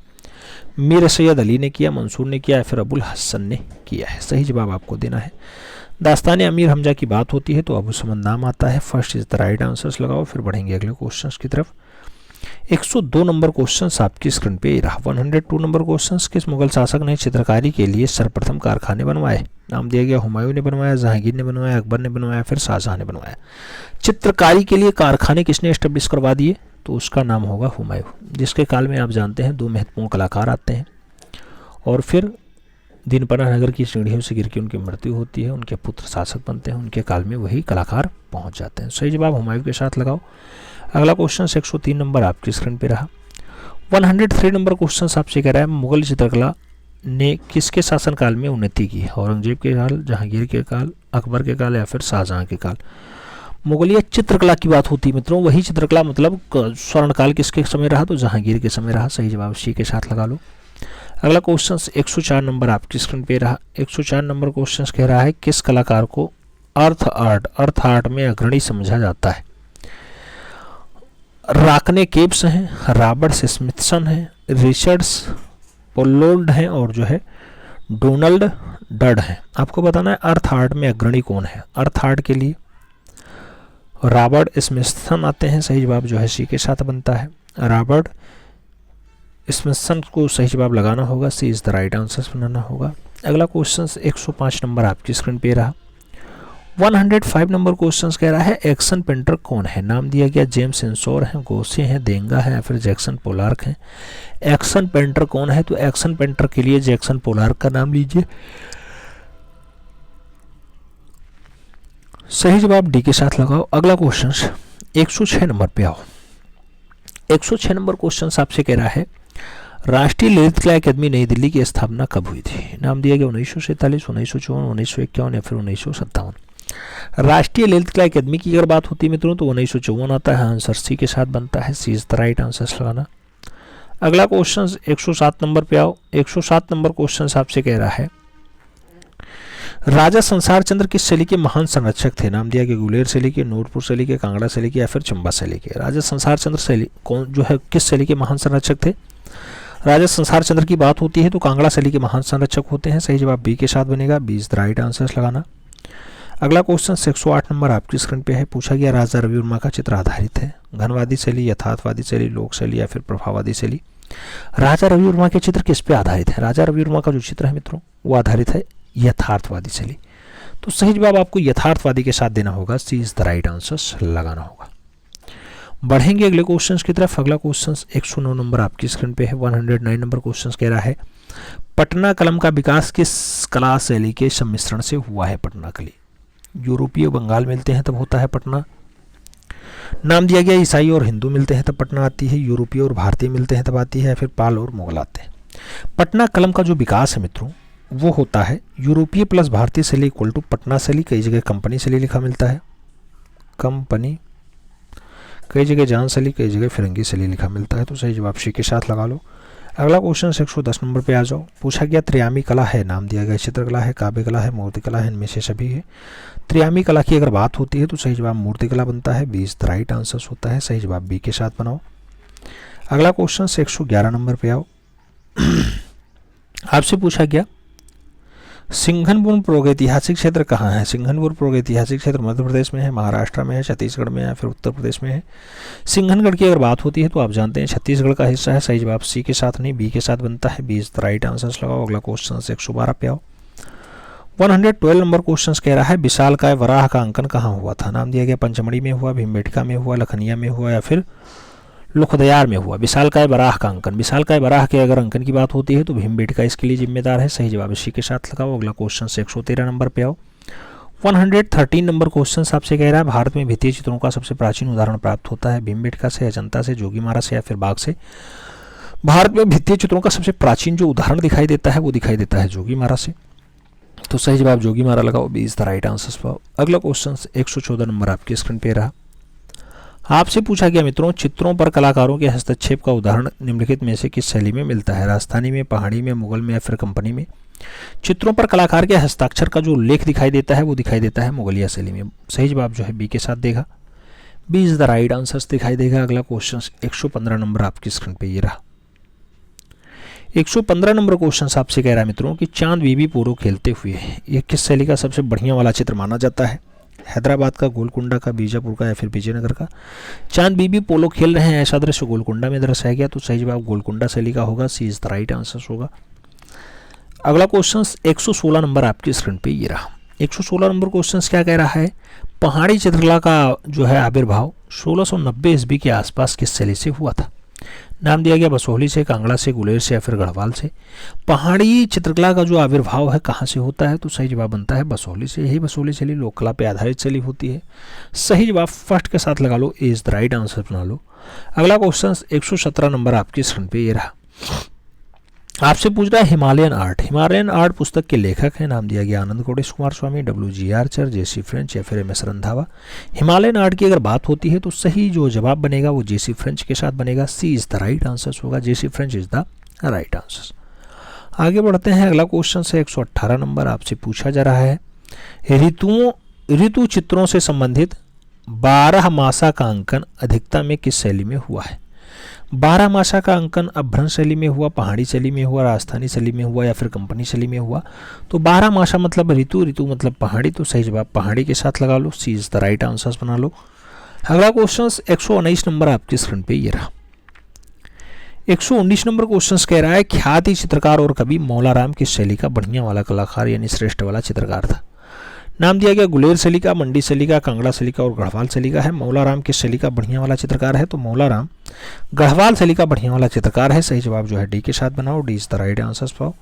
[SPEAKER 1] मीर सैयद अली ने किया, मंसूर ने किया या फिर अबुल हसन ने किया है। सही जवाब आपको देना है। दास्तान अमीर हमजा की बात होती है तो अबू समद नाम आता है। First is the right answers लगाओ, फिर बढ़ेंगे अगले क्वेश्चंस की तरफ। 102 नंबर क्वेश्चन आपकी स्क्रीन पे रहा। 102 नंबर क्वेश्चन, किस मुगल शासक ने चित्रकारी के लिए सर्वप्रथम कारखाने बनवाए? नाम दिया गया हुमायूं ने बनवाया, जहांगीर ने बनवाया, अकबर ने बनवाया, फिर शाहजहां ने बनवाया। चित्रकारी के लिए कारखाने किसने एस्टेब्लिश करवा दिए? तो उसका नाम होगा हुमायूं, जिसके काल में आप जानते हैं 2 महत्वपूर्ण कलाकार आते हैं और फिर दीनपना नगर की सीढ़ियों से गिर के उनकी मृत्यु होती है, उनके पुत्र शासक बनते हैं, उनके काल में वही कलाकार पहुंच जाते हैं। सही जवाब हुमायूं के साथ लगाओ। अगला क्वेश्चन 103 नंबर आपकी स्क्रीन पे रहा। 103 नंबर क्वेश्चन आपसे कह रहा है मुगल चित्रकला ने किसके शासनकाल में उन्नति की? औरंगजेब के काल, जहांगीर के काल, अकबर के काल या फिर शाहजहां के काल? मुगलिया चित्रकला की बात होती है मित्रों, वही चित्रकला मतलब स्वर्णकाल किसके समय रहा? तो जहांगीर के समय रहा। सही जवाब सी के साथ लगा लो। अगला क्वेश्चन 104 नंबर आपकी स्क्रीन पे रहा। 104 नंबर क्वेश्चन कह रहा है किस कलाकार को अर्थ आर्ट में अग्रणी समझा जाता है? राकने केब्स हैं, रॉबर्ट स्मिथसन हैं, रिचर्ड्स पोलोल्ड हैं और जो है डोनाल्ड डड हैं। आपको बताना है अर्थ आर्ट में अग्रणी कौन है। अर्थ आर्ट के लिए रॉबर्ट स्मिथसन आते हैं। सही जवाब जो है सी के साथ बनता है। रॉबर्ट स्मिथसन को सही जवाब लगाना होगा, सी इज द राइट आंसर बनाना होगा। अगला क्वेश्चन 105 नंबर आपकी स्क्रीन पे रहा। 105 नंबर क्वेश्चन कह रहा है एक्शन पेंटर कौन है? नाम दिया गया जेम्स एंसोर हैं, गोसे हैं, देंगा हैं या फिर जैक्सन पोलार्क हैं। एक्शन पेंटर कौन है? तो एक्शन पेंटर के लिए जैक्सन पोलार्क का नाम लीजिए। सही जवाब डी के साथ लगाओ। अगला क्वेश्चन 106 नंबर पे आओ। 106 नंबर क्वेश्चन आपसे कह रहा है राष्ट्रीय ललित कला अकादमी नई दिल्ली की स्थापना कब हुई थी? नाम दिया गया 1947, 1954, 1951 या फिर 1957। राष्ट्रीय ललित कला अकादमी की अगर बात होती है मित्रों तो 1954 आता है। आंसर सी के साथ बनता है, सी इज द राइट आंसर लगाना। अगला क्वेश्चन 107 नंबर पे आओ। 107 नंबर क्वेश्चन आपसे कह रहा है राजा संसार चंद्र किस शैली के महान संरक्षक थे? नाम दिया गया गुलेर शैली के, नूरपुर शैली के, कांगड़ा शैली के या फिर चंबा शैली के। राजा संसार चंद्र शैली कौन जो है किस शैली के महान संरक्षक थे? राजा संसार चंद्र की बात होती है तो कांगड़ा शैली के महान संरक्षक होते हैं। सही जवाब बी के साथ बनेगा, B is the right answer लगाना। अगला क्वेश्चन 108 नंबर आपकी स्क्रीन पे है। पूछा गया राजा रवि वर्मा का चित्र आधारित है घनवादी शैली, यथार्थवादी शैली, लोक शैली या फिर प्रभाववादी शैली। राजा रवि वर्मा के चित्र किस पे आधारित है? राजा रवि वर्मा का जो चित्र है मित्रों वो आधारित है यथार्थवादी शैली। तो सही जवाब आपको यथार्थवादी के साथ देना होगा, सी इज द राइट आंसर लगाना होगा। बढ़ेंगे अगले क्वेश्चन की तरफ। अगला क्वेश्चन 109 नंबर आपकी स्क्रीन पे है। 109 नंबर क्वेश्चन कह रहा है पटना कलम का विकास किस कला शैली के सम्मिश्रण से हुआ है? पटना कली यूरोपीय बंगाल मिलते हैं तब होता है पटना। नाम दिया गया ईसाई और हिंदू मिलते हैं तब पटना आती है। यूरोपीय और भारतीय मिलते हैं तब आती है, फिर पाल और मुगल आते हैं। पटना कलम का जो विकास है मित्रों वो होता है यूरोपीय प्लस भारतीय शैली इक्वल टू पटना शैली। कई जगह कंपनी शैली लिखा मिलता है, कंपनी, कई जगह जान शैली, कई जगह फिरंगी शैली लिखा मिलता है। तो सही जवाब सी के साथ लगा लो। अगला क्वेश्चन 110 नंबर पे आ जाओ। पूछा गया त्रियामी कला है, नाम दिया गया चित्रकला है, काव्य कला है, मूर्ति कला है, इनमें से सभी है। त्रियामी कला की अगर बात होती है तो सही जवाब मूर्ति कला बनता है, B is the right answer होता है। सही जवाब बी के साथ बनाओ। अगला क्वेश्चन 111 नंबर पे आओ। आपसे पूछा गया सिंघनपुर प्रागैतिहासिक क्षेत्र कहाँ है? सिंघनपुर प्रागैतिहासिक क्षेत्र मध्य प्रदेश में है, महाराष्ट्र में है, छत्तीसगढ़ में है, फिर उत्तर प्रदेश में है। सिंघनगढ़ की अगर बात होती है तो आप जानते हैं छत्तीसगढ़ का हिस्सा है। सही जवाब सी के साथ नहीं बी के साथ बनता है, B is the right answer लगाओ। अगला क्वेश्चन 112 पे आओ। 112 नंबर क्वेश्चन कह रहा है विशालकाय वराह का अंकन कहाँ हुआ था? नाम दिया गया पंचमढ़ी में हुआ, भीमबेटका में हुआ, लखनिया में हुआ या फिर लुखदयार में हुआ। विशालकाय वराह का अंकन, विशालकाय वराह के अगर अंकन की बात होती है तो भीमबेटका इसके लिए जिम्मेदार है। सही जवाब इसी के साथ लगाओ। अगला क्वेश्चन 113 नंबर पे आओ। 113 नंबर क्वेश्चन आपसे कह रहा है भारत में भित्तीय चित्रों का सबसे प्राचीन उदाहरण प्राप्त होता है भीमबेटका से, अजंता से, जोगीमारा से या फिर बाघ से। भारत में भित्तीय चित्रों का सबसे प्राचीन जो उदाहरण दिखाई देता है वो दिखाई देता है जोगीमारा से। तो सही जवाब जोगीमारा लगाओ, B is the right answer पाओ। अगला क्वेश्चन 114 नंबर आपकी स्क्रीन पे रहा। आपसे पूछा गया मित्रों चित्रों पर कलाकारों के हस्तक्षेप का उदाहरण निम्नलिखित में से किस शैली में मिलता है? राजस्थानी में, पहाड़ी में, मुगल में या फिर कंपनी में। चित्रों पर कलाकार के हस्ताक्षर का जो उल्लेख दिखाई देता है वो दिखाई देता है मुगलिया शैली में। सही जवाब जो है बी के साथ देगा, B is the right answer दिखाई देगा। अगला क्वेश्चन 115 नंबर आपकी स्क्रीन पे ये रहा। 115 नंबर क्वेश्चन आपसे कह रहा है मित्रों कि चांद बीबी पोलो खेलते हुए ये किस शैली का सबसे बढ़िया वाला चित्र माना जाता है? हैदराबाद का, गोलकुंडा का, बीजापुर का या फिर विजयनगर का? चांद बीबी पोलो खेल रहे हैं ऐसा दृश्य गोलकुंडा में दर्शाया गया, तो सही जवाब गोलकुंडा शैली का होगा। सी इज द राइट आंसर होगा। अगला क्वेश्चन 116 नंबर आपकी स्क्रीन पे ये रहा। 116 नंबर क्वेश्चन क्या कह रहा है? पहाड़ी चित्रकला का जो है आविर्भाव 1690 ईस्वी के आसपास किस शैली से हुआ था? नाम दिया गया बसोहली से, कांगड़ा से, गुलेर से या फिर गढ़वाल से। पहाड़ी चित्रकला का जो आविर्भाव है कहाँ से होता है? तो सही जवाब बनता है बसोहली से। यही बसोहली शैली लोक कला पे आधारित शैली होती है। सही जवाब फर्स्ट के साथ लगा लो, ए इज द राइट आंसर बना लो। अगला क्वेश्चन 117 नंबर आपकी स्क्रीन पे ये रहा। आपसे पूछ रहा है हिमालयन आर्ट। हिमालयन आर्ट पुस्तक के लेखक हैं, नाम दिया गया आनंद कोटेश कुमार स्वामी, WG आर्चर, JC फ्रेंच या फिर MS रंधावा। हिमालयन आर्ट की अगर बात होती है तो सही जो जवाब बनेगा वो JC फ्रेंच के साथ बनेगा। सी इज द राइट आंसर होगा। JC French is the right answer. आगे बढ़ते हैं। अगला क्वेश्चन से 118 नंबर आपसे पूछा जा रहा है ऋतु चित्रों से संबंधित 12 मासा का अंकन अधिकता में किस शैली में हुआ है? 12 मासा का अंकन अभ्रंश शैली में हुआ, पहाड़ी शैली में हुआ, राजस्थानी शैली में हुआ या फिर कंपनी शैली में हुआ? तो 12 मासा मतलब ऋतु, ऋतु मतलब पहाड़ी, तो सही जवाब पहाड़ी के साथ लगा लो। सी इज द राइट आंसर बना लो। अगला क्वेश्चन 119 नंबर आपकी स्क्रीन पे ये रहा। 119 नंबर क्वेश्चन कह रहा है ख्याति चित्रकार और कवि मौलाराम किस शैली का बढ़िया वाला कलाकार यानी श्रेष्ठ वाला चित्रकार था? नाम दिया गया गुलेर शैली का, मंडी शैली का, कांगड़ा शैली का और गढ़वाल शैली का है। मौलाराम किस शैली का बढ़िया वाला चित्रकार है? तो मौलाराम गढ़वाल शैली का बढ़िया वाला चित्रकार है। सही जवाब जो है डी के साथ बनाओ। D is the right answer पाओ।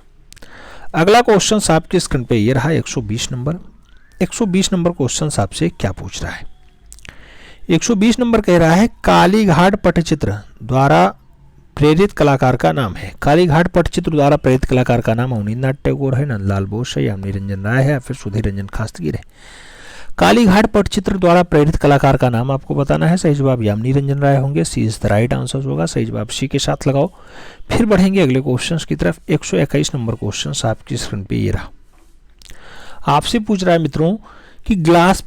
[SPEAKER 1] अगला क्वेश्चन आपके स्क्रीन पे ये रहा 120 नंबर। 120 नंबर क्वेश्चन आपसे क्या पूछ रहा है? 120 नंबर कह रहा है कालीघाट पटचित्र द्वारा प्रेरित कलाकार का नाम है। कालीघाट पटचित्र द्वारा प्रेरित कलाकार का नाम अवनींद्रनाथ टैगोर है, नंदलाल बोस है, यामिनी रंजन राय है या फिर सुधीर रंजन खासगीर है। कालीघाट पटचित्र द्वारा प्रेरित कलाकार का नाम आपको बताना है। सही जवाब यामिनी रंजन राय होंगे। सी इज द राइट आंसर होगा। सही जवाब सी के साथ लगाओ। फिर बढ़ेंगे अगले क्वेश्चन की तरफ। 121 नंबर क्वेश्चन आपकी स्क्रीन पे ये रहा। आपसे पूछ रहा है मित्रों कि ग्लास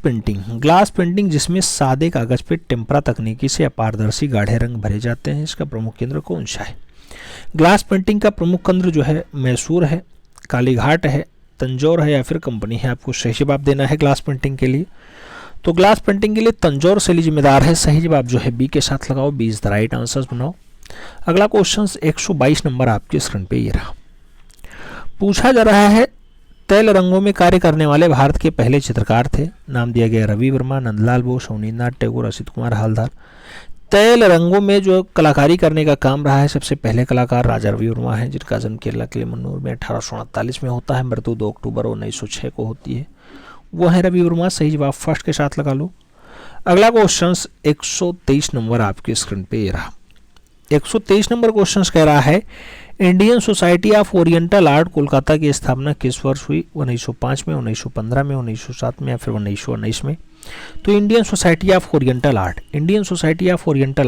[SPEAKER 1] पेंटिंग जिसमें सादे कागज पे टेम्परा तकनीकी से अपारदर्शी गाढ़े रंग भरे जाते हैं, इसका प्रमुख केंद्र कौन सा है? ग्लास पेंटिंग का प्रमुख केंद्र जो है मैसूर है, कालीघाट है, तंजौर है या फिर कंपनी है। आपको सही जवाब देना है ग्लास पेंटिंग के लिए। तो ग्लास पेंटिंग के लिए तंजौर शैली जिम्मेदार है। सही जवाब जो है बी के साथ लगाओ। B is the right answer बनाओ। अगला क्वेश्चन 122 नंबर आपके स्क्रीन पे ये रहा। पूछा जा रहा है तैल रंगों में कार्य करने वाले भारत के पहले चित्रकार थे। नाम दिया गया रवि वर्मा, नंदलाल बोस, अवनींद्रनाथ टैगोर, असित कुमार हालदार। तैल रंगों में जो कलाकारी करने का काम रहा है सबसे पहले कलाकार राजा रवि वर्मा हैं, जिनका जन्म केरला के मन्नूर में 1848 में होता है। मृत्यु 2 अक्टूबर 1906 को होती है। वो है रवि वर्मा। सही जवाब फर्स्ट के साथ लगा लो। अगला क्वेश्चन 123 नंबर आपकी स्क्रीन पे ये रहा। 123 नंबर क्वेश्चन कह रहा है Indian society of oriental art Kolkata की स्थापना किस वर्ष हुई? 1905 में, 1915 में, 1907 में या फिर 1919 में? तो Indian society of oriental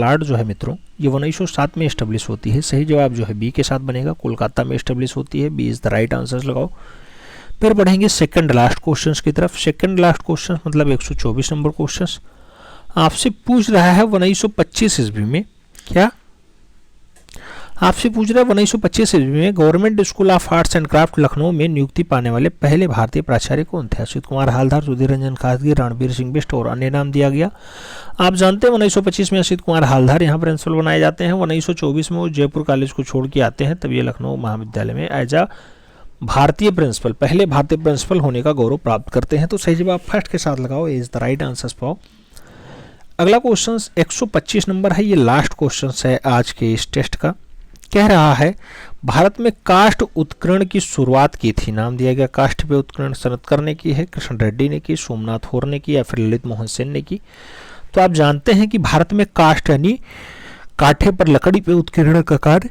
[SPEAKER 1] art जो है मित्रों ये 1907 में एस्टेब्लिश होती है। सही जवाब जो है बी के साथ बनेगा। कोलकाता में एस्टेब्लिश होती है। B is the right answer लगाओ। फिर बढ़ेंगे सेकंड लास्ट क्वेश्चन की तरफ। सेकंड लास्ट क्वेश्चन मतलब 124 नंबर क्वेश्चन आपसे पूछ रहा है 1925 ईस्वी में क्या? आपसे पूछ रहा है 1925 ईस्वी में government school of arts and craft Lucknow में नियुक्ति पाने वाले पहले भारतीय प्राचार्य कौन थे? असित कुमार हालदार, सुधीर रंजन खासगी, रणबीर सिंह बिष्ट और अन्य नाम दिया गया। आप जानते हैं 1925 में असित कुमार हालदार यहाँ प्रिंसिपल बनाए जाते हैं। 1924 में वो जयपुर कॉलेज को छोड़ के आते हैं, तब ये लखनऊ महाविद्यालय में एज अ भारतीय प्रिंसिपल, पहले भारतीय प्रिंसिपल होने का गौरव प्राप्त करते हैं। तो सही जवाब फर्स्ट के साथ लगाओ। इज द राइट आंसर पाओ। अगला क्वेश्चन 125 नंबर है। ये लास्ट क्वेश्चन है आज के इस टेस्ट का। कह रहा है भारत में काष्ठ उत्कीर्ण की शुरुआत की थी। नाम दिया गया काष्ठ पे उत्कीर्ण सनतकर ने की है, कृष्ण रेड्डी ने की, सोमनाथ होर ने की या फिर ललित मोहन सेन ने की। तो आप जानते हैं कि भारत में काष्ठ यानी काठे पर लकड़ी पे उत्कीर्ण का कार्य